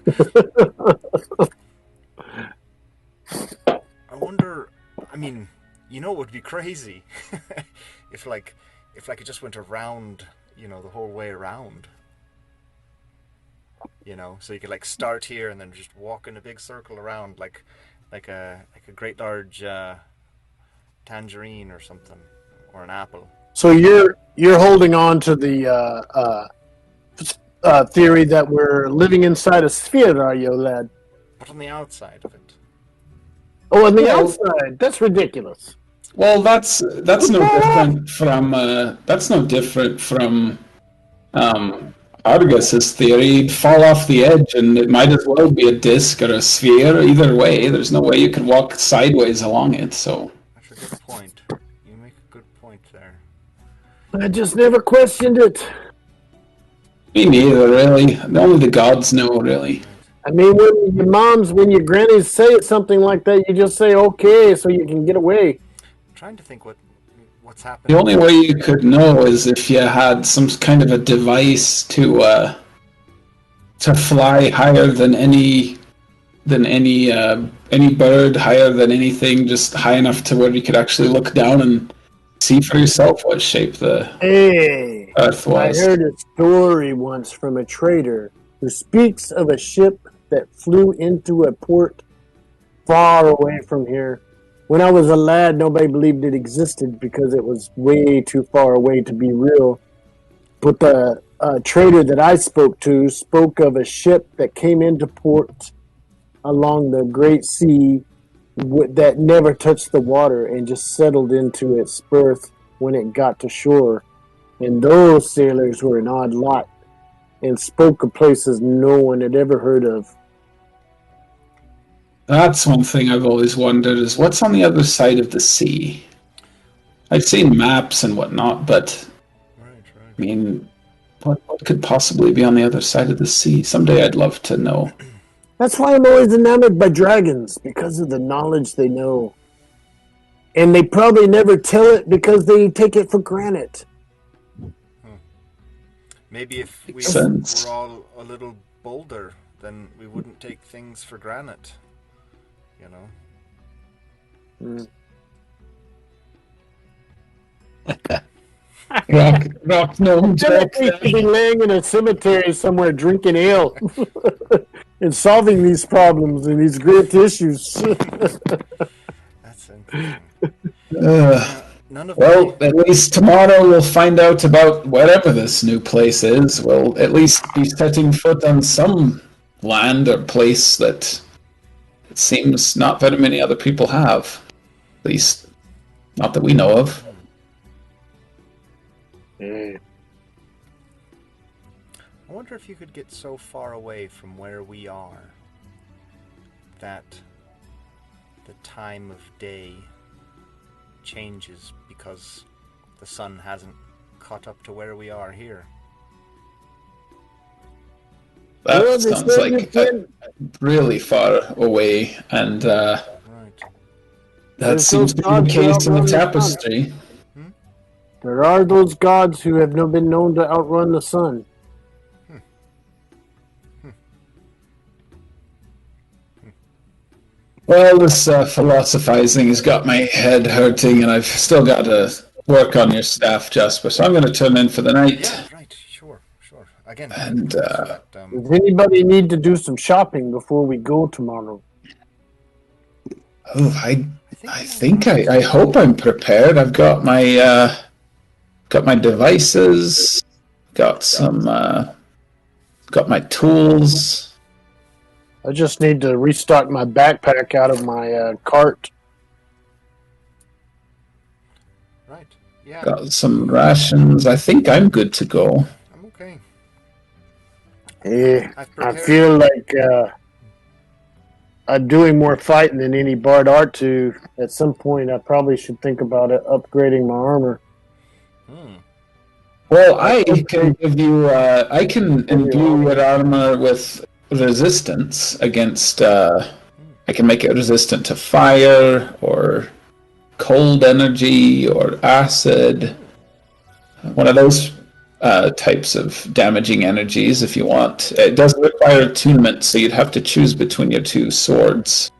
I wonder. I mean, it would be crazy if it just went around, the whole way around. So you could start here and then just walk in a big circle around, like a great large tangerine or something, or an apple. So you're holding on to the theory that we're living inside a sphere, are you, lad? But on the outside of it. Oh, on the outside? That's ridiculous. Well, that's no different from Argus's theory, you'd fall off the edge, and it might as well be a disc or a sphere. Either way, there's no way you could walk sideways along it. So That's a good point. You make a good point there. I just never questioned it. me neither, really. Only the gods know, really. I mean, when your grannies say something like that, you just say okay, so you can get away. I'm trying to think what's happening. The only way you could know is if you had some kind of a device to fly higher than any bird, higher than anything, just high enough to where you could actually look down and see for yourself what shape the Earth was. I heard a story once from a trader who speaks of a ship that flew into a port far away from here. When I was a lad, nobody believed it existed because it was way too far away to be real. But the trader that I spoke to spoke of a ship that came into port along the Great Sea that never touched the water and just settled into its berth when it got to shore. And those sailors were an odd lot and spoke of places no one had ever heard of. That's one thing I've always wondered, is what's on the other side of the sea? I've seen maps and whatnot, but I mean, what could possibly be on the other side of the sea? Someday I'd love to know. That's why I'm always enamored by dragons, because of the knowledge they know. And they probably never tell it because they take it for granted. Maybe if we were all a little bolder, then we wouldn't take things for granted. You know? rock gnome joke. We could be laying in a cemetery somewhere drinking ale and solving these problems and these great issues. That's interesting. At least tomorrow we'll find out about whatever this new place is. We'll at least be setting foot on some land or place that it seems not very many other people have. At least, not that we know of. I wonder if you could get so far away from where we are that the time of day changes because the sun hasn't caught up to where we are here. That sounds like really far away, and that seems to be the case in the Tapestry. There are those gods who have been known to outrun the sun. Well, this philosophizing has got my head hurting, and I've still got to work on your staff, Jasper, so I'm going to turn in for the night. Yeah, right, sure. Again, and does anybody need to do some shopping before we go tomorrow? Oh, I hope I'm prepared. I've got my devices, got my tools. I just need to restock my backpack out of my cart. Right. Yeah. Got some rations. I think I'm good to go. I'm okay. Yeah, I feel like I'm doing more fighting than any bard art to. At some point, I probably should think about upgrading my armor. Well, I can give you. I can imbue your armor with resistance against. I can make it resistant to fire or cold energy or acid. One of those types of damaging energies, if you want. It doesn't require attunement, so you'd have to choose between your two swords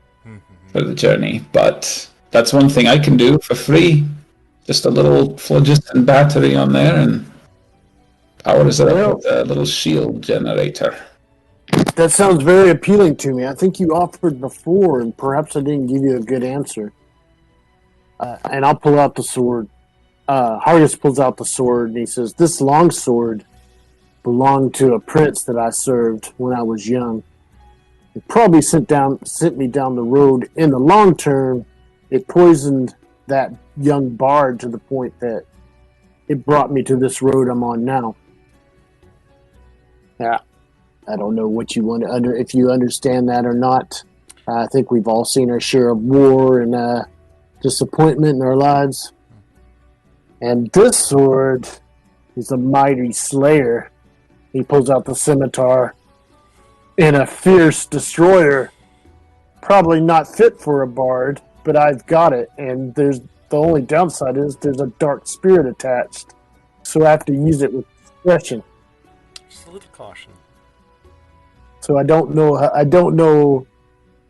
for the journey. But that's one thing I can do for free. Just a little phlogiston battery on there, and powers it up with a little shield generator. That sounds very appealing to me. I think you offered before, and perhaps I didn't give you a good answer. And I'll pull out the sword. Hargus pulls out the sword, and he says, "This long sword belonged to a prince that I served when I was young. It probably sent me down the road. In the long term, it poisoned that young bard to the point that it brought me to this road I'm on now." Yeah, I don't know what you want to if you understand that or not. I think we've all seen our share of war and disappointment in our lives. And this sword is a mighty slayer. He pulls out the scimitar in a fierce destroyer. Probably not fit for a bard, but I've got it. And the only downside is there's a dark spirit attached, so I have to use it with discretion. Just a little caution. So I don't know.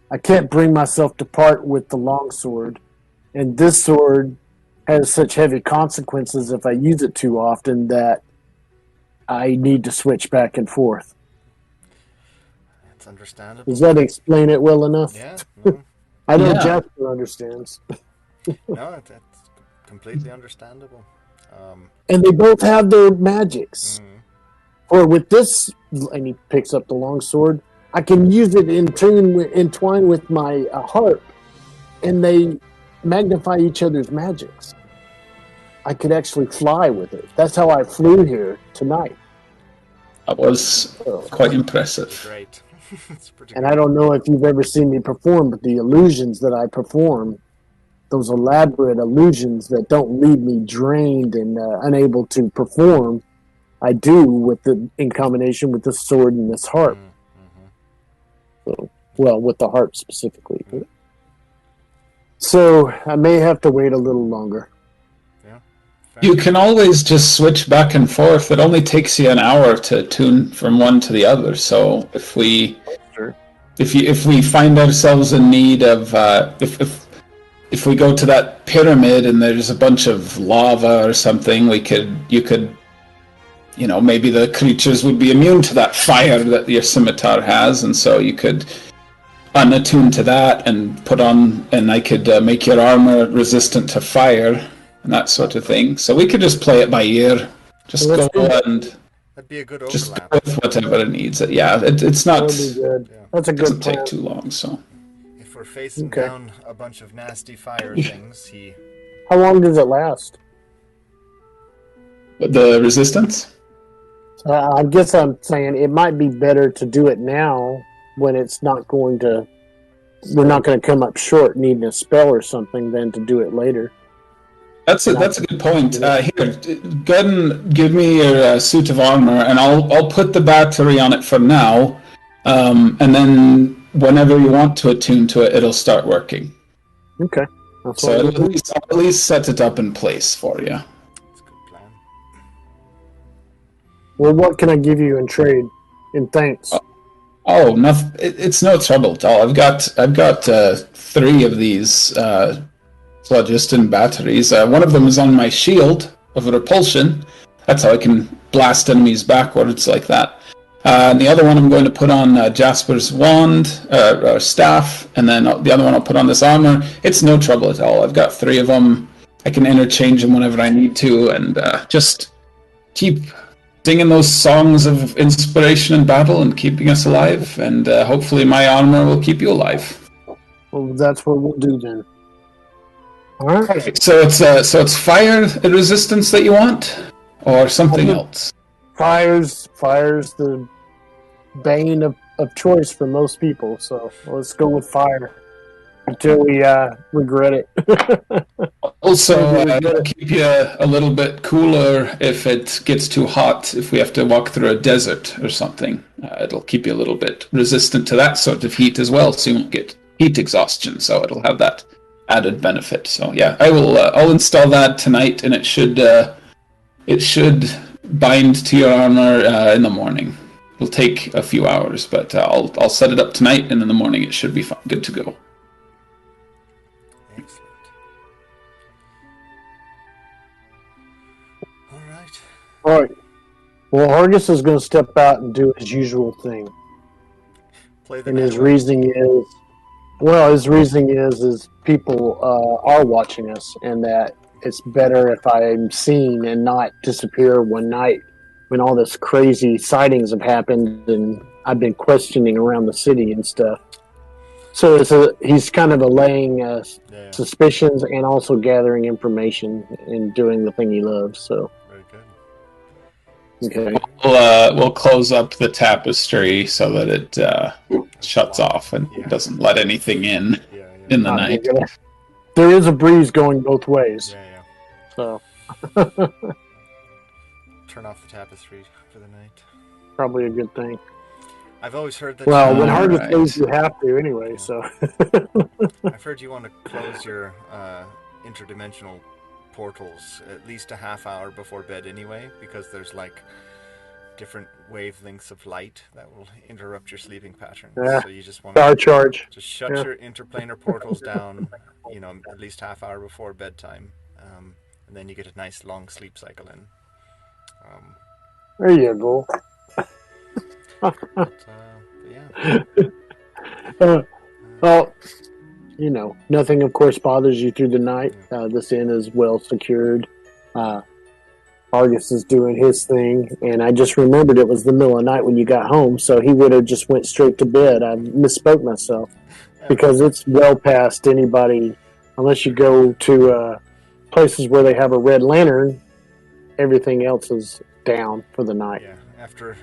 I can't bring myself to part with the longsword, and this sword has such heavy consequences if I use it too often that I need to switch back and forth. That's understandable. Does that explain it well enough? Yeah. No, I know Jasper understands. no, that's completely understandable. And they both have their magics. Or with this, and he picks up the longsword, I can use it entwined with my harp, and they magnify each other's magics. I could actually fly with it. That's how I flew here tonight. That was quite impressive. Great. It's pretty and I don't know if you've ever seen me perform, but the illusions that I perform, those elaborate illusions that don't leave me drained and unable to perform, I do in combination with this sword and this harp. So, well, with the harp specifically. So I may have to wait a little longer. Yeah. You can always just switch back and forth. It only takes you an hour to tune from one to the other. So if we find ourselves in need of if we go to that pyramid and there's a bunch of lava or something, maybe the creatures would be immune to that fire that your scimitar has, and so you could unattune to that and I could make your armor resistant to fire and that sort of thing. So we could just play it by ear. Just go and that'd be a good just overlap. go with whatever it needs. Yeah, it's not. That would be good. Yeah. That's a good doesn't plan. take too long. So if we're facing down a bunch of nasty fire things, How long does it last? The resistance? I guess I'm saying it might be better to do it now when it's not going to. We're not going to come up short needing a spell or something than to do it later. That's a good point. Here, go ahead and give me your suit of armor, and I'll put the battery on it for now, and then whenever you want to attune to it, it'll start working. Okay. So I'll at least set it up in place for you. That's a good plan. Well, what can I give you in trade? In thanks. Oh, nothing. It's no trouble at all. I've got 3 of these phlogiston batteries. One of them is on my shield of repulsion. That's how I can blast enemies backwards like that. And the other one I'm going to put on Jasper's wand, or staff, and then the other one I'll put on this armor. It's no trouble at all. I've got 3 of them. I can interchange them whenever I need to, and just keep singing those songs of inspiration and battle and keeping us alive, and hopefully my armor will keep you alive. Well, that's what we'll do then. All right. Perfect. So it's fire resistance that you want, or something else? Fire's the bane of choice for most people, so let's go with fire until we regret it. Also, it'll keep you a little bit cooler if it gets too hot, if we have to walk through a desert or something. It'll keep you a little bit resistant to that sort of heat as well, so you won't get heat exhaustion, so it'll have that added benefit. So yeah, I'll install that tonight, and it should bind to your armor in the morning. It'll take a few hours, but I'll set it up tonight, and in the morning it should be good to go. Excellent. All right. Well, Hargis is going to step out and do his usual thing. And his reasoning is people are watching us, and that it's better if I'm seen and not disappear one night when all this crazy sightings have happened and I've been questioning around the city and stuff. So he's kind of allaying suspicions and also gathering information and doing the thing he loves. So very good. Okay. We'll close up the tapestry so that it shuts off and doesn't let anything in the night. There is a breeze going both ways. Yeah. So turn off the tapestry for the night. Probably a good thing. I've always heard that. Well, when Harvest leaves, you have to anyway. Yeah. So I've heard you want to close your interdimensional portals at least a half hour before bed anyway, because there's like different wavelengths of light that will interrupt your sleeping pattern. Yeah. So you just want to charge. Just shut your interplanar portals down, at least half hour before bedtime, and then you get a nice long sleep cycle in. There you go. But yeah. Well, nothing, of course, bothers you through the night. This inn is well secured. Argus is doing his thing, and I just remembered it was the middle of the night when you got home, so he would have just went straight to bed. I misspoke myself, because it's well past anybody, unless you go to places where they have a red lantern, everything else is down for the night. Yeah, after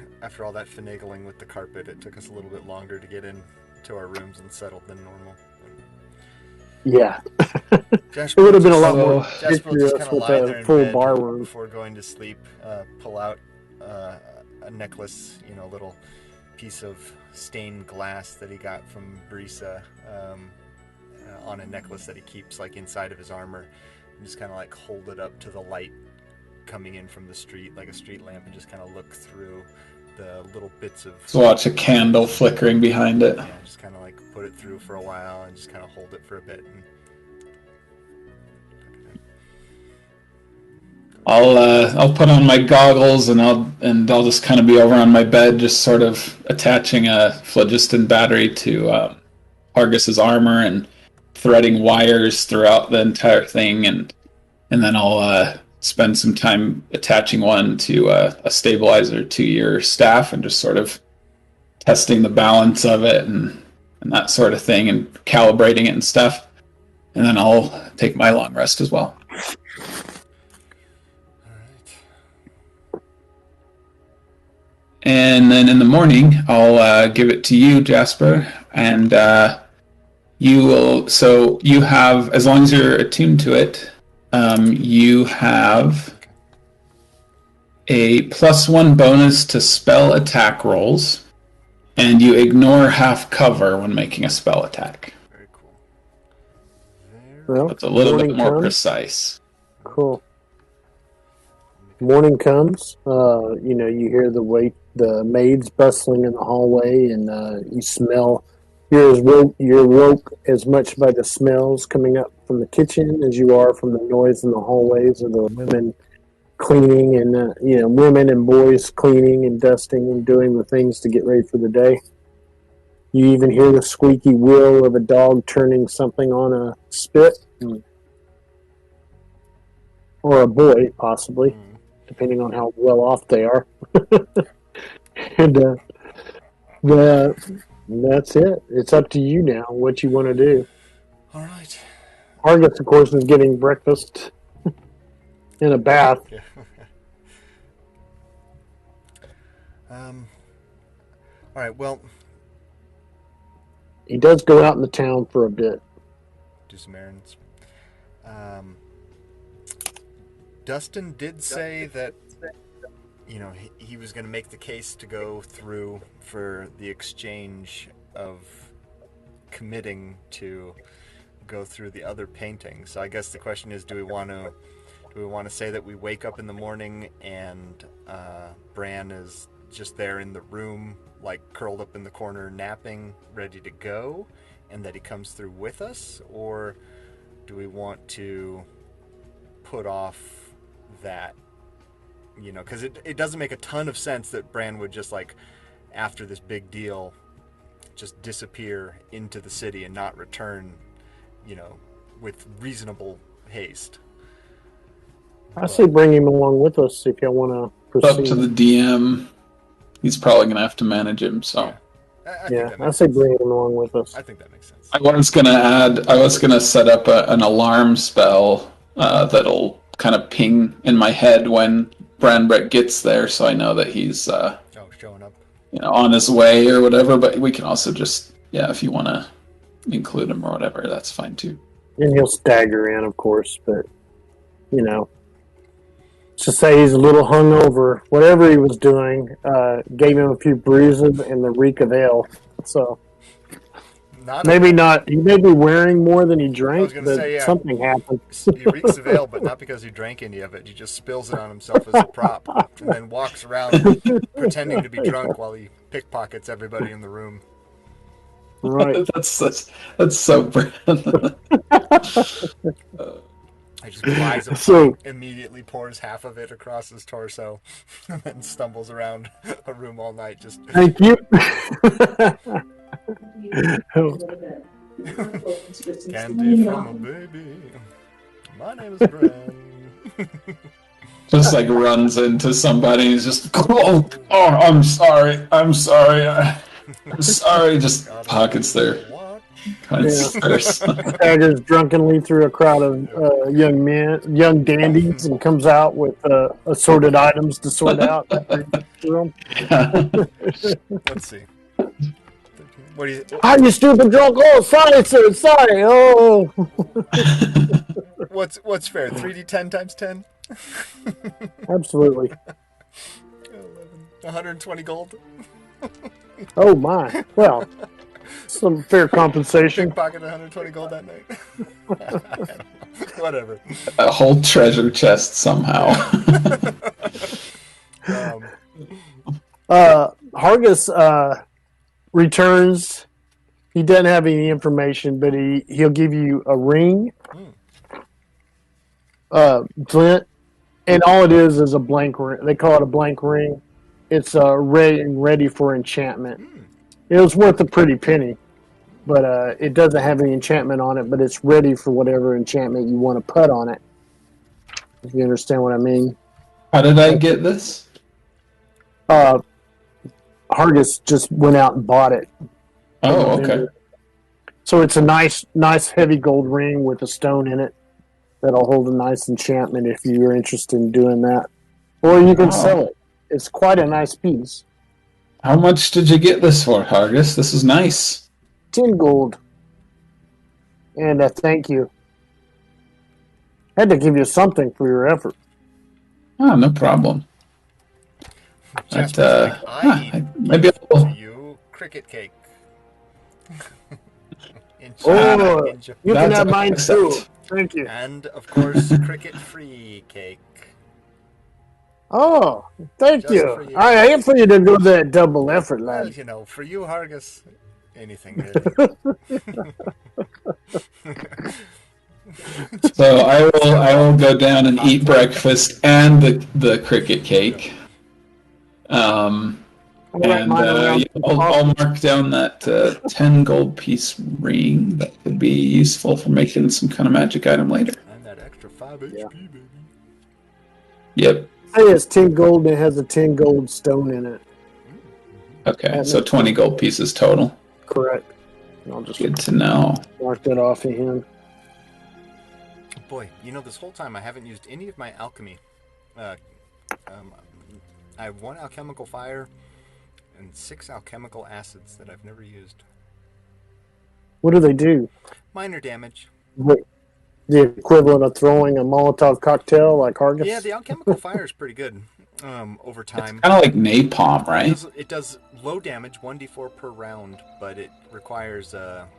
all that finagling with the carpet, it took us a little bit longer to get into our rooms and settled than normal. Yeah. Jasper it would have been a lot more Jasper will just kind of lie there in full bed bar room before going to sleep, pull out a necklace, a little piece of stained glass that he got from Brisa on a necklace that he keeps like inside of his armor, and just kind of like hold it up to the light coming in from the street, like a street lamp, and just kind of look through the little bits of... So watch a candle flickering behind it. Yeah, just kind of like put it through for a while and just kind of hold it for a bit. And... I'll put on my goggles and I'll just kind of be over on my bed, just sort of attaching a phlogiston battery to Argus's armor and threading wires throughout the entire thing, and then I'll spend some time attaching one to a stabilizer to your staff and just sort of testing the balance of it and that sort of thing and calibrating it and stuff. And then I'll take my long rest as well. And then in the morning, I'll give it to you, Jasper, and you will. So you have, as long as you're attuned to it, you have a +1 bonus to spell attack rolls, and you ignore half cover when making a spell attack. Very cool. Well, it's a little bit more precise. Cool. Morning comes. You hear the maids bustling in the hallway, and you smell. You're woke as much by the smells coming up from the kitchen as you are from the noise in the hallways of the women cleaning and women and boys cleaning and dusting and doing the things to get ready for the day. You even hear the squeaky wheel of a dog turning something on a spit, or a boy possibly, depending on how well off they are. And that's it. It's up to you now what you want to do. All right. Argus, of course, is getting breakfast in a bath. Yeah. All right, well... He does go out in the town for a bit. Do some errands. Dustin did say that, he was going to make the case to go through for the exchange of committing to go through the other paintings. So I guess the question is, do we want to say that we wake up in the morning and Bran is just there in the room, like curled up in the corner, napping, ready to go, and that he comes through with us? Or do we want to put off that, because it doesn't make a ton of sense that Bran would just, like, after this big deal, just disappear into the city and not return, with reasonable haste. I say bring him along with us if y'all want to proceed. Up to the DM. He's probably going to have to manage him, so... I say bring him along with us. I think that makes sense. I was going to set up an alarm spell that'll kind of ping in my head when Branbrecht gets there, so I know that he's showing up. On his way or whatever. But we can also just if you want to include him or whatever, that's fine too. And he'll stagger in, of course, but to say he's a little hungover. Whatever he was doing gave him a few bruises and the reek of ale. So maybe not. He may be wearing more than he drank, but something happened. He reeks of ale, but not because he drank any of it. He just spills it on himself as a prop, and then walks around pretending to be drunk while he pickpockets everybody in the room. Right. That's so bad. He just buys a pint, immediately pours half of it across his torso, and then stumbles around a room all night. Just thank you. Candy from a baby. My name is Bran. Just like runs into somebody. He's just I'm sorry. Just pockets there. Staggers drunkenly through a crowd of young dandies, and comes out with assorted items to sort out. Let's see. What do you? You stupid drunk! Oh, sorry, sir. Sorry. Oh. What's fair? 3d10 times 10. Absolutely. 120 gold. Oh my! Well. Some fair compensation. Pickpocket 120 gold that night. Whatever. A whole treasure chest somehow. Hargus returns. He doesn't have any information, but he'll give you a ring, glint, and all it is a blank ring. They call it a blank ring. It's ready for enchantment. It was worth a pretty penny, but it doesn't have any enchantment on it, but it's ready for whatever enchantment you want to put on it. If you understand what I mean. How did I get this? Hargus just went out and bought it. Oh, okay. So it's a nice heavy gold ring with a stone in it that'll hold a nice enchantment if you're interested in doing that. Or you can sell it. It's quite a nice piece. How much did you get this for, Hargus? This is nice. 10 gold. And thank you. Had to give you something for your effort. Oh, no problem. Maybe I'll... you cricket cake. You can have mine too. Thank you. And of course, cricket-free cake. Oh, thank you. I hate for you to do that double effort, lad. Well, for you, Hargus, anything really. So I will go down and eat breakfast and the cricket cake. I'll mark down that 10 gold piece ring that could be useful for making some kind of magic item later. And that extra 5 HP, baby. Yep. It has 10 gold and it has a 10 gold stone in it. Okay, so 20 gold pieces total. Correct. I'll just good to know. Mark that off again. Boy, this whole time I haven't used any of my alchemy. I have 1 alchemical fire and 6 alchemical acids that I've never used. What do they do? Minor damage. The equivalent of throwing a Molotov cocktail like Hargus? Yeah, the alchemical fire is pretty good over time. It's kind of like napalm, right? It does low damage, 1d4 per round, but it requires an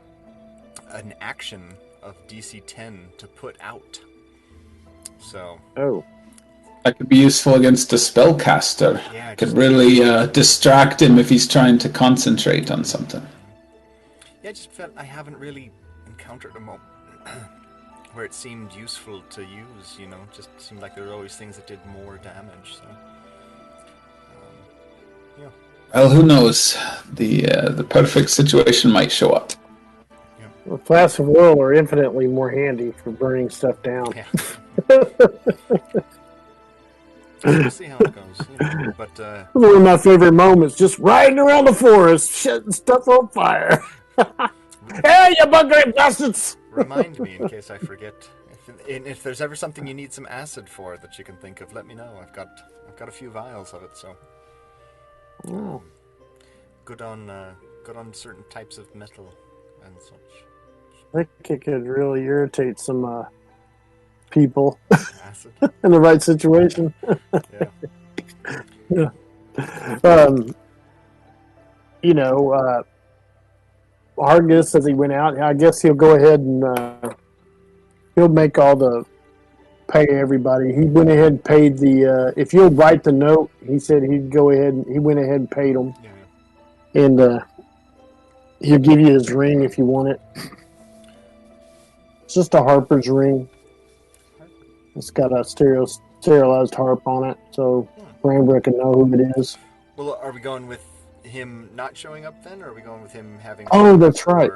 action of DC 10 to put out. So. Oh. That could be useful against a spellcaster. Yeah, could really distract him if he's trying to concentrate on something. Yeah, I just felt I haven't really encountered a moment where it seemed useful to use, just seemed like there were always things that did more damage, so... yeah. Well, who knows? The perfect situation might show up. Yeah. Well, flasks of oil are infinitely more handy for burning stuff down. Yeah. We'll see how it goes, but... one of my favorite moments, just riding around the forest, setting stuff on fire. Hey, you bug-grape bastards! Remind me in case I forget if there's ever something you need some acid for that you can think of, let me know. I've got a few vials of it, so good on certain types of metal and such. I think it could really irritate some people Acid. in the right situation. Yeah. Hargis, as he went out, I guess he'll go ahead and he'll make all the pay everybody. He went ahead and paid the. If you'll write the note, he said he'd go ahead and he went ahead and paid them, and he'll give you his ring if you want it. It's just a harper's ring. It's got a sterilized harp on it, so Rambra can know who it is. Well, are we going with him not showing up then, or are we going with him having? Oh, that's right.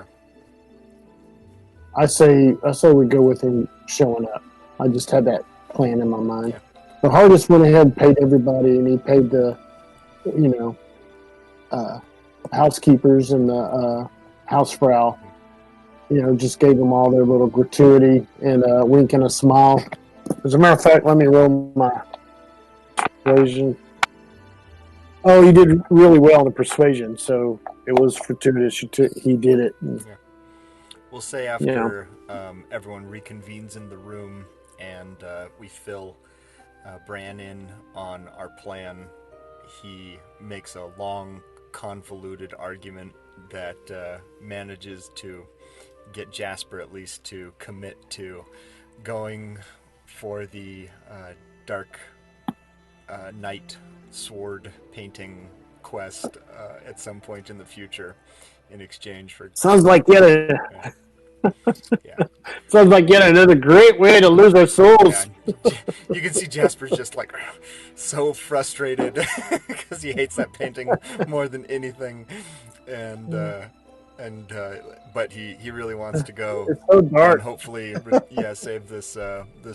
I say we go with him showing up. I just had that plan in my mind. Yeah. But Hardest went ahead and paid everybody, and he paid the, housekeepers and the housefrau. Just gave them all their little gratuity and a wink and a smile. As a matter of fact, let me roll my persuasion. Oh, he did really well in the persuasion, so it was fortuitous. He did it. Yeah. We'll say after everyone reconvenes in the room and we fill Bran in on our plan, he makes a long, convoluted argument that manages to get Jasper at least to commit to going for the Dark Knight sword painting quest at some point in the future in exchange for... Sounds like yet Yeah. Sounds like yet another great way to lose our souls. Yeah. You can see Jasper's just like so frustrated because he hates that painting more than anything, but he really wants to go. It's so dark. And hopefully, save this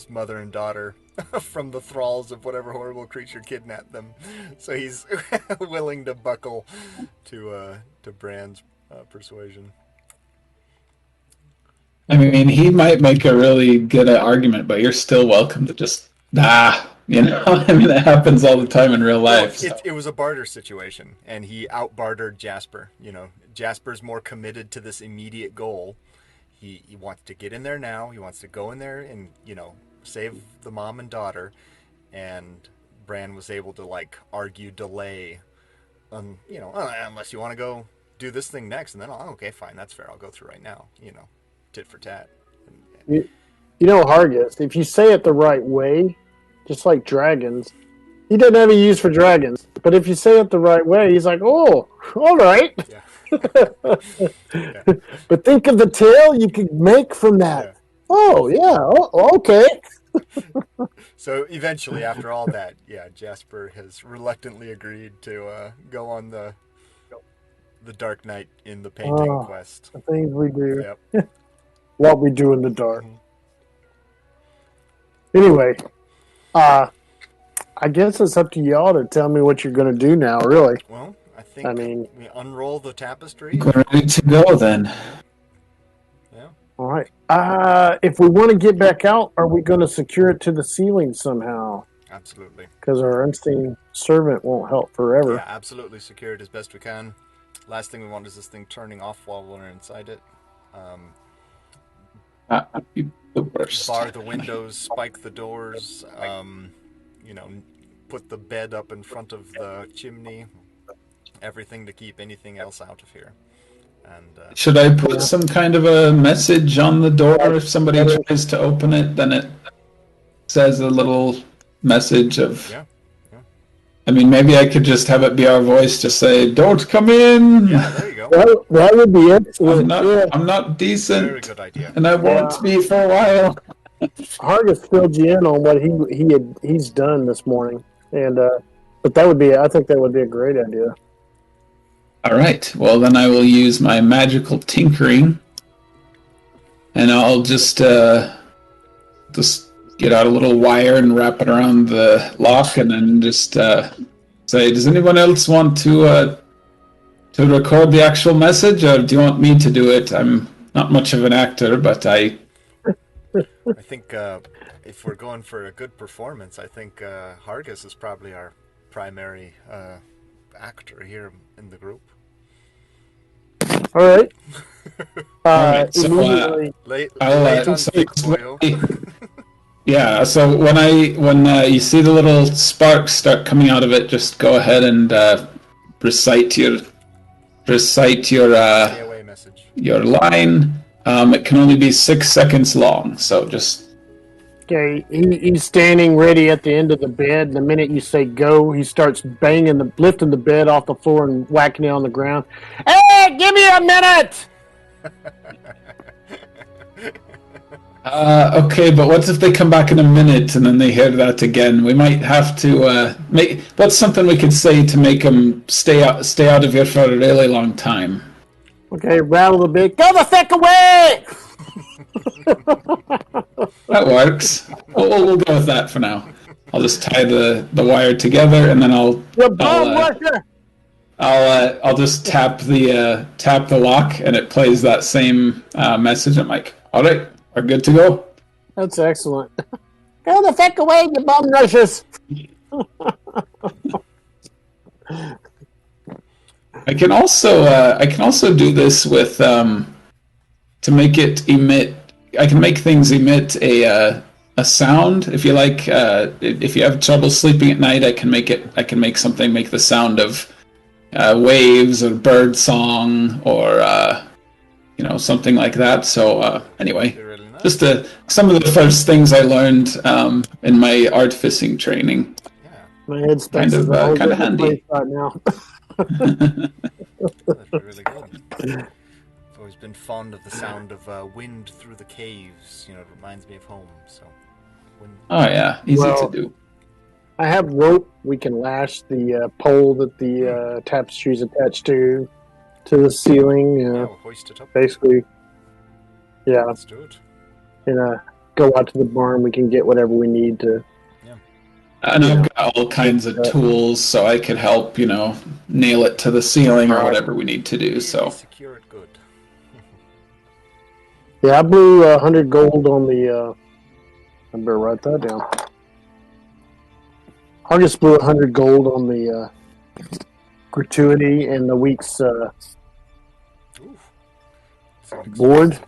mother and daughter from the thralls of whatever horrible creature kidnapped them. So he's willing to buckle to Bran's persuasion. I mean, he might make a really good argument, but you're still welcome to just, I mean, that happens all the time in real life. Well, it was a barter situation, and he out-bartered Jasper. Jasper's more committed to this immediate goal. He wants to get in there now. He wants to go in there and, save the mom and daughter. And Bran was able to, argue delay on, unless you want to go do this thing next. And then, okay, fine, that's fair. I'll go through right now, tit for tat. Hargis, if you say it the right way, just like dragons, he doesn't have a use for dragons. But if you say it the right way, he's like, oh, all right. Yeah. Yeah. But think of the tale you could make from that. Yeah. Oh, yeah. Oh, okay. So eventually, after all that, Jasper has reluctantly agreed to go on the Dark Knight in the painting quest. The things we do. Yep. What we do in the dark. Anyway, I guess it's up to y'all to tell me what you're going to do now, really. Well, I think we unroll the tapestry. We're ready to go then. Yeah. All right. If we want to get back out, are we going to secure it to the ceiling somehow? Absolutely. Because our unseen servant won't help forever. Yeah, absolutely. Secure it as best we can. Last thing we want is this thing turning off while we're inside it. The worst. Bar the windows, spike the doors, put the bed up in front of the chimney, everything to keep anything else out of here. And should I put some kind of a message on the door if somebody tries to open it? Then it says a little message of... Yeah. I mean, maybe I could just have it be our voice to say, "Don't come in." Yeah, there you go. That would be excellent. I'm not decent. Very good idea. And I won't be for a while. Hargis filled you in on what he's done this morning, and but I think that would be a great idea. All right. Well, then I will use my magical tinkering, and I'll just get out a little wire and wrap it around the lock, and then just say, "Does anyone else want to record the actual message, or do you want me to do it? I'm not much of an actor, but I I think if we're going for a good performance, I think Hargis is probably our primary actor here in the group. All right. All right, so Immediately. Late I'll on thick, boyo. yeah. So when you see the little sparks start coming out of it, just go ahead and recite your Stay away message. your line. It can only be 6 seconds long, so just Okay, he's standing ready at the end of the bed. The minute you say go, he starts lifting the bed off the floor and whacking it on the ground. Hey, give me a minute! Okay, but what if they come back in a minute and then they hear that again? We might have to make. What's something we could say to make them stay out of here for a really long time? Okay, rattle the bed. Go the fuck away! That works. We'll go with that for now. I'll just tie the wire together and then I'll just tap the lock and it plays that same message. I'm like, all right, we're good to go. That's excellent. Go the fuck away, you bum rushes! I can also do this with to make it emit. I can make things emit a sound if you like. If you have trouble sleeping at night, I can make something make the sound of waves or bird song or something like that. So anyway, really nice. Just some of the first things I learned in my artificing training. Yeah. My head's kind of handy right now. That's really good. I've always been fond of the sound of wind through the caves. It reminds me of home. So. Oh yeah, easy to do. I have rope. We can lash the pole that the tapestry is attached to the ceiling. We'll hoist it up. Basically, yeah. Let's do it. And go out to the barn. We can get whatever we need to. And I've got all kinds of tools, so I could help, nail it to the ceiling or whatever we need to do. So secure it good. Yeah, I blew 100 gold on the. I better write that down. I just blew 100 gold on the gratuity and the week's board.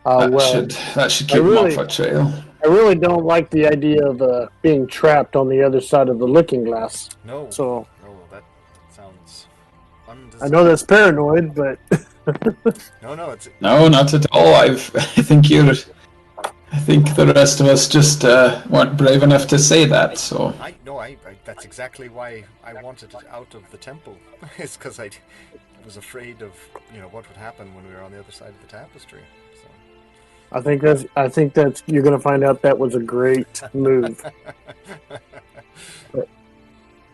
That should keep them off our trail. I really don't like the idea of being trapped on the other side of the looking glass. No. So. No, that sounds. I know that's paranoid, but. No, it's. No, not at all. I think the rest of us just weren't brave enough to say that. So. That's exactly why I wanted it out of the temple. It's because I was afraid of what would happen when we were on the other side of the tapestry. So. I think that's you're going to find out that was a great move. But,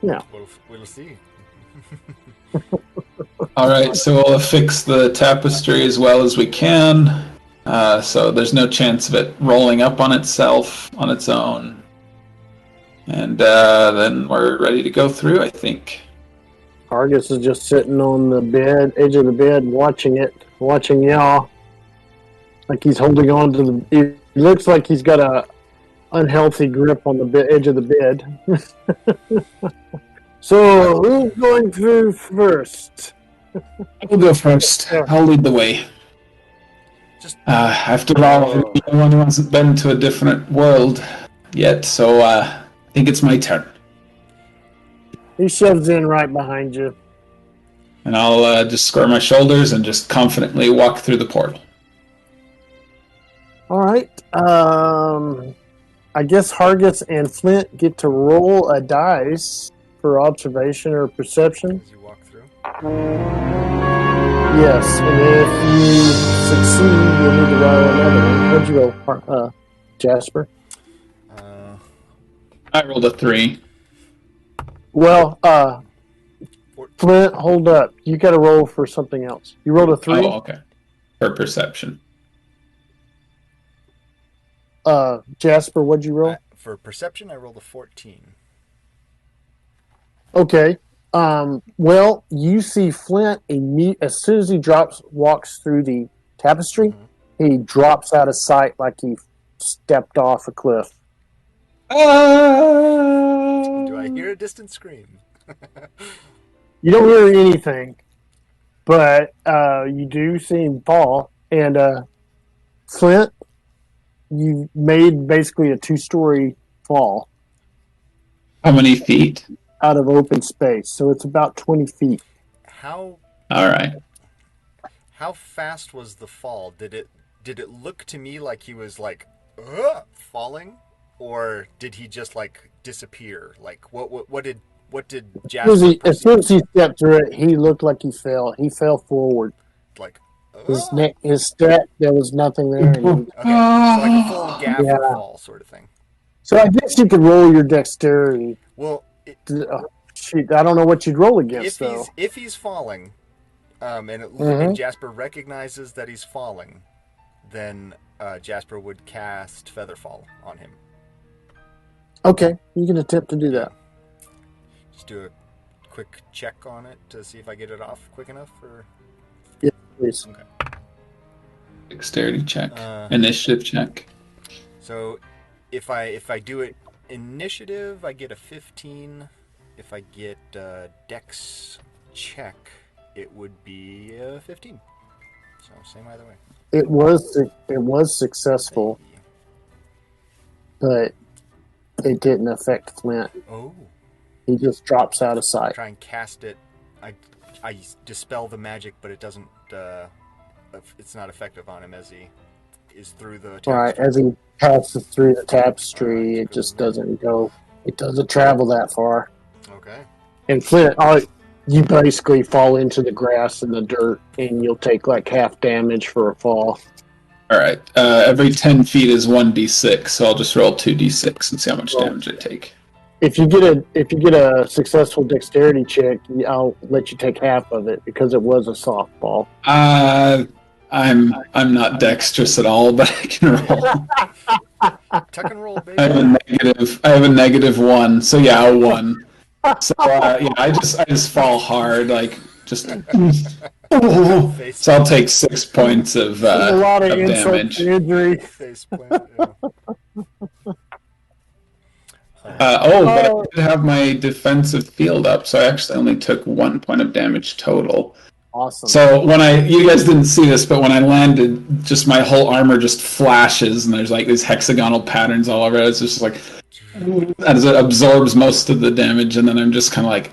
yeah. We'll see. All right, so we'll fix the tapestry as well as we can. So there's no chance of it rolling up on itself on its own. And then we're ready to go through, I think. Argus is just sitting on the edge of the bed, watching y'all. Like he's holding on to it looks like he's got a unhealthy grip on the edge of the bed. So, who's going through first? I'll go first. I'll lead the way. After all, no one hasn't been to a different world yet, so I think it's my turn. He shoves in right behind you. And I'll just square my shoulders and just confidently walk through the portal. All right. I guess Hargis and Flint get to roll a dice for observation or perception. As you walk through? Yes, and if you succeed, you'll need to roll another one. What'd you roll, Jasper? I rolled a 3. Well, Flint, hold up. You got to roll for something else. You rolled a 3? Oh, okay. For perception. Jasper, what'd you roll? For perception, I rolled a 14. Okay. Well, you see Flint as soon as he walks through the tapestry, he drops out of sight like he stepped off a cliff. Do I hear a distant scream? You don't hear anything, but you do see him fall. And Flint, you made basically a 2-story fall. How many feet? Out of open space, so it's about 20 feet. How? All right. How fast was the fall? Did it look to me like he was like falling, or did he just like disappear? Like what did Jasper As perceive? soon as he stepped through it, he looked like he fell. He fell forward. Like His step, there was nothing there. okay, so like a full gaffer fall sort of thing. So I guess you could roll your dexterity. Well, shoot, I don't know what you'd roll against though. If he's falling, and Jasper recognizes that he's falling, then Jasper would cast Featherfall on him. Okay, you can attempt to do that. Just do a quick check on it to see if I get it off quick enough, or yeah, please. Okay. Dexterity check, initiative check. So, if I do it initiative, I get a 15. If I get Dex check, it would be a 15. So same either way. It was successful, but it didn't affect Flint. Oh. He just drops out of sight. Try and cast it. I dispel the magic, but it doesn't. It's not effective on him as he is through the tapestry. Right, as he passes through the tapestry, it just doesn't go. It doesn't travel that far. Okay. And Flint, you basically fall into the grass and the dirt, and you'll take like half damage for a fall. All right. Every 10 feet is 1d6, so I'll just roll 2d6 and see how much damage I take. If you get a successful dexterity check, I'll let you take half of it because it was a softball. I'm not dexterous at all, but I can roll. Tuck and roll, baby. I have a negative 1, so yeah, a 1. So I just fall hard, like just. So I'll take 6 points of a lot of damage. Injury. But I did have my defensive field up, so I actually only took 1 point of damage total. Awesome. So you guys didn't see this, but when I landed, just my whole armor just flashes, and there's like these hexagonal patterns all over it. It's just like, as it absorbs most of the damage, and then I'm just kind of like,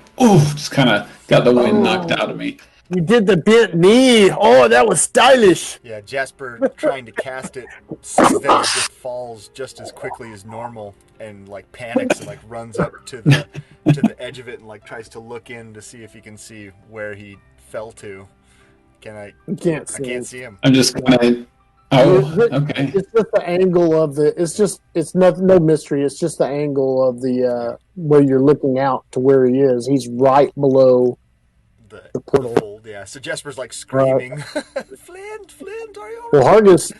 just kind of got the wind knocked out of me. You did the bent knee. Oh, that was stylish. Yeah, Jasper trying to cast it sees that it just falls just as quickly as normal, and like panics and like runs up to the edge of it and like tries to look in to see if he can see where he fell to. I can't see him. I'm just gonna. Oh, okay. It's just the angle of the. It's no mystery. It's just the angle of the where you're looking out to where he is. He's right below the portal. Fold, yeah. So Jasper's like screaming, Flint, are you alright? Well, Hargus,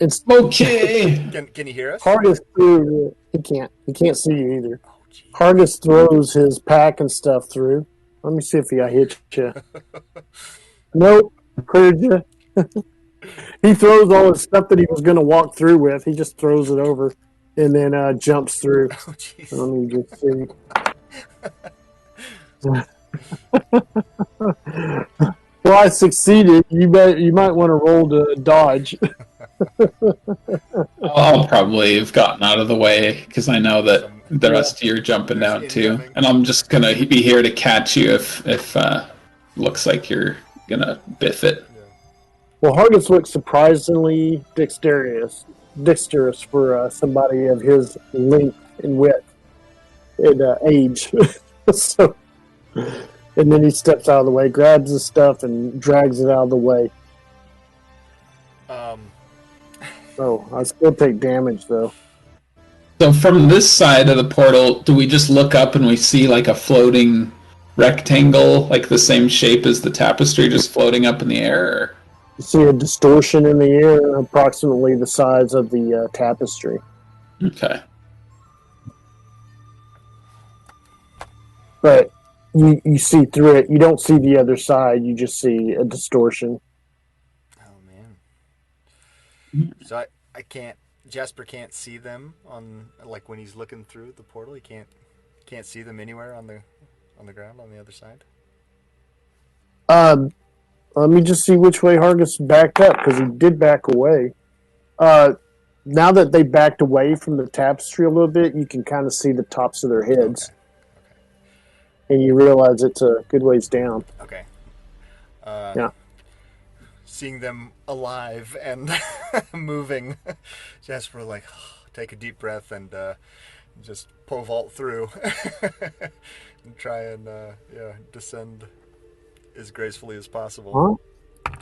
it's okay. Can you hear us? Hargus through. He can't see you either. Oh, Hargus throws his pack and stuff through. Let me see if I hit you. Nope, cleared you. He throws all his stuff that he was going to walk through with. He just throws it over and then jumps through. Oh, jeez. Let me just see. Well, I succeeded. You might want to roll to dodge. I'll probably have gotten out of the way because I know that the rest of you are jumping down too, and I'm just gonna be here to catch you if looks like you're gonna biff it. Well, Hargus looks surprisingly dexterous for somebody of his length and width and age. So, and then he steps out of the way, grabs his stuff, and drags it out of the way. So I still take damage though. So from this side of the portal, do we just look up and we see like a floating rectangle, like the same shape as the tapestry, just floating up in the air? Or? You see a distortion in the air, approximately the size of the tapestry. Okay. But you see through it. You don't see the other side. You just see a distortion. Oh, man. So I can't. Jasper can't see them on like when he's looking through the portal. He can't see them anywhere on the ground on the other side. Uh, Let me just see which way Hargus backed up because he did back away. Now that they backed away from the tapestry a little bit, you can kind of see the tops of their heads, and you realize it's a good ways down. Okay. Yeah. Seeing them alive and moving, Jasper will like take a deep breath and just pole vault through and try and descend as gracefully as possible. Huh?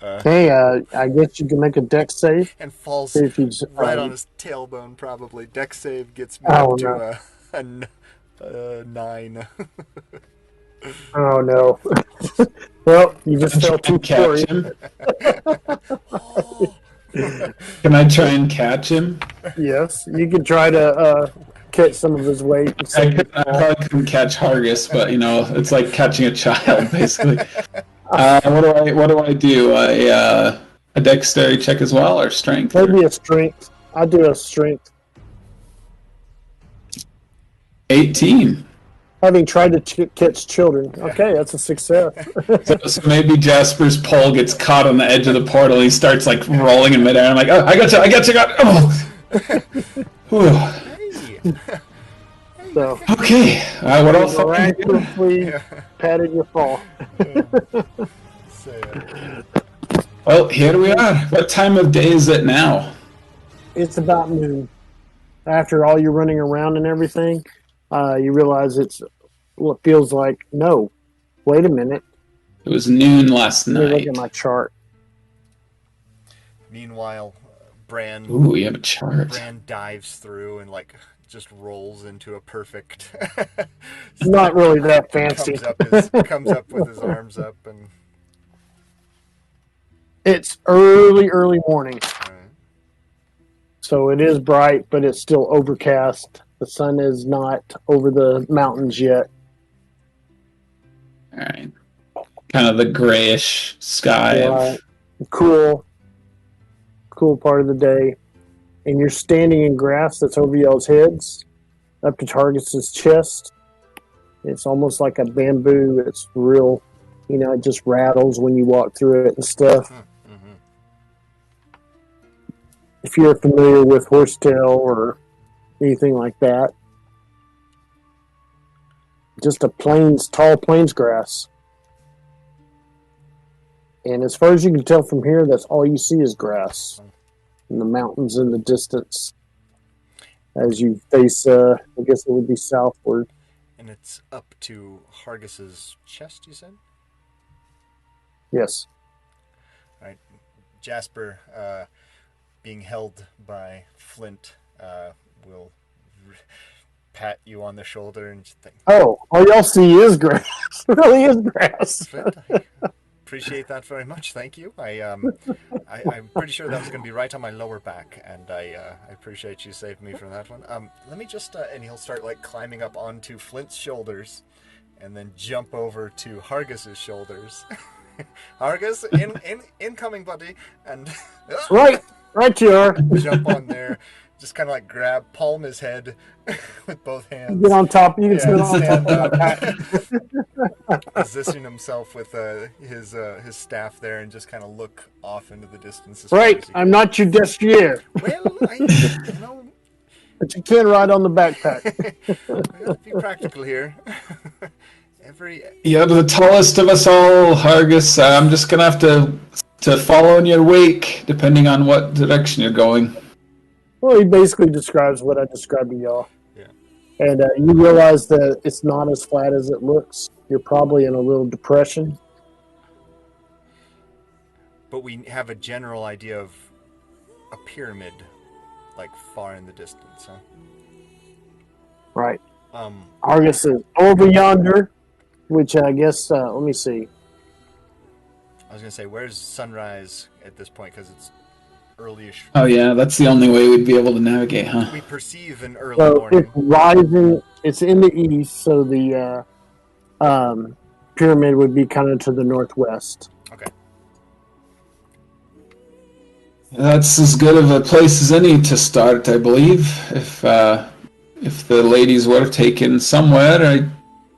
Okay, I guess you can make a dex save. And falls If you, right on his tailbone, probably. Dex save gets me up to a 9. Oh, no. Well, you just fell too catch him. Can I try and catch him? Yes, you can try to catch some of his weight. I probably couldn't catch Hargus, but it's like catching a child, basically. What do I do? A dexterity check as well, or strength? Maybe a strength. I do a strength. 18. Having tried to catch children. Okay, that's a success. So maybe Jasper's pole gets caught on the edge of the portal. He starts like rolling in midair. I'm like, oh, I got you. Oh. So, okay. What else? Miraculously patted your fall. Well, here we are. What time of day is it now? It's about noon. After all your running around and everything, you realize it's what feels like, no, wait a minute. It was noon last night. Let me look at my chart. Meanwhile, Bran... Ooh, you have a chart. Bran dives through and, like, just rolls into a perfect... Not really that fancy. Comes up with his arms up and... It's early morning. So it is bright, but it's still overcast. The sun is not over the mountains yet. All right. Kind of the grayish sky. Right. Cool part of the day. And you're standing in grass that's over y'all's heads, up to Targus's chest. It's almost like a bamboo. It's real, it just rattles when you walk through it and stuff. Mm-hmm. If you're familiar with horsetail or anything like that, just tall plains grass. And as far as you can tell from here, that's all you see is grass. And the mountains in the distance as you face, I guess it would be southward. And it's up to Hargus's chest, you said? Yes. All right. Jasper, being held by Flint, will pat you on the shoulder and think, oh, all y'all see is grass. It really is grass. Flint, I appreciate that very much. Thank you. I'm pretty sure that was going to be right on my lower back, and I appreciate you saving me from that one. Let me just and he'll start like climbing up onto Flint's shoulders, and then jump over to Hargus's shoulders. Hargus, incoming, buddy, and right you are. Jump on there. Just kind of like palm his head with both hands. Get on top. You can sit on top of my back. Position himself with his staff there and just kind of look off into the distance. Right. I'm not your destrier. Well, But you can ride on the backpack. Let's be practical here. You're the tallest of us all, Hargus. I'm just going to have to follow in your wake, depending on what direction you're going. Well, he basically describes what I described to y'all. Yeah. And you realize that it's not as flat as it looks. You're probably in a little depression. But we have a general idea of a pyramid, like far in the distance, huh? Right. Argus is over yonder, which I guess, let me see. I was going to say, where's sunrise at this point? Because it's early-ish. Oh, yeah, that's the only way we'd be able to navigate, huh? We perceive an early morning. It's rising. It's in the east, so the pyramid would be kind of to the northwest. Okay. That's as good of a place as any to start, I believe. If the ladies were taken somewhere, I'd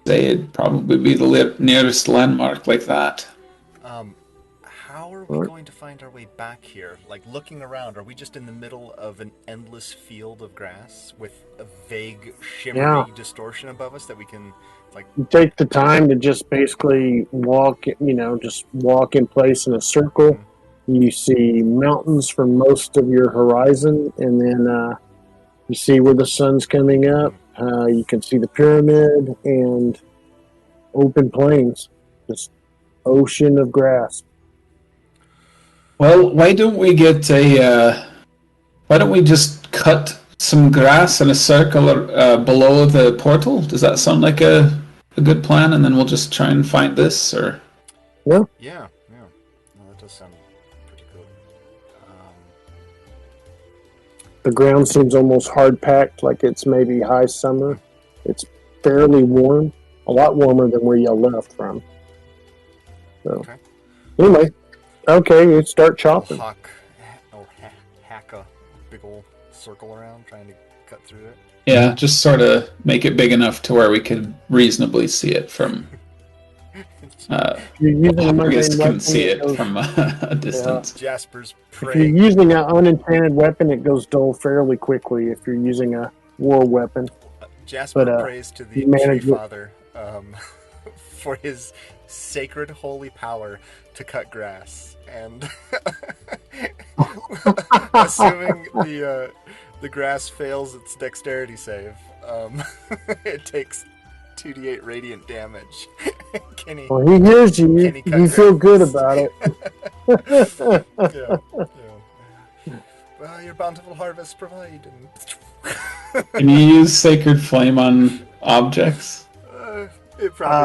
say it'd probably be the nearest landmark like that. How are we going to find our way back here? Like, looking around, are we just in the middle of an endless field of grass with a vague, shimmery distortion above us that we can, like... You take the time to just basically walk, just walk in place in a circle. You see mountains for most of your horizon, and then you see where the sun's coming up. You can see the pyramid and open plains, just ocean of grass. Well, why don't we get why don't we just cut some grass in a circle below the portal? Does that sound like a good plan? And then we'll just try and find this, or... Yeah. No, that does sound pretty good. The ground seems almost hard-packed, like it's maybe high summer. It's fairly warm, a lot warmer than where you left from. So, anyway, you start chopping. Hack a big old circle around, trying to cut through it. Yeah, just sort of make it big enough to where we could reasonably see it from... I guess can see it from a distance. Yeah. Jasper's prey. If you're using an unenchanted weapon, it goes dull fairly quickly if you're using a war weapon. Jasper prays to the Tree Father for his sacred holy power to cut grass. And assuming the grass fails its dexterity save, it takes 2d8 radiant damage. Well, he hears you. You feel good about it. Yeah. Well, your bountiful harvest provide. Can you use Sacred Flame on objects? It probably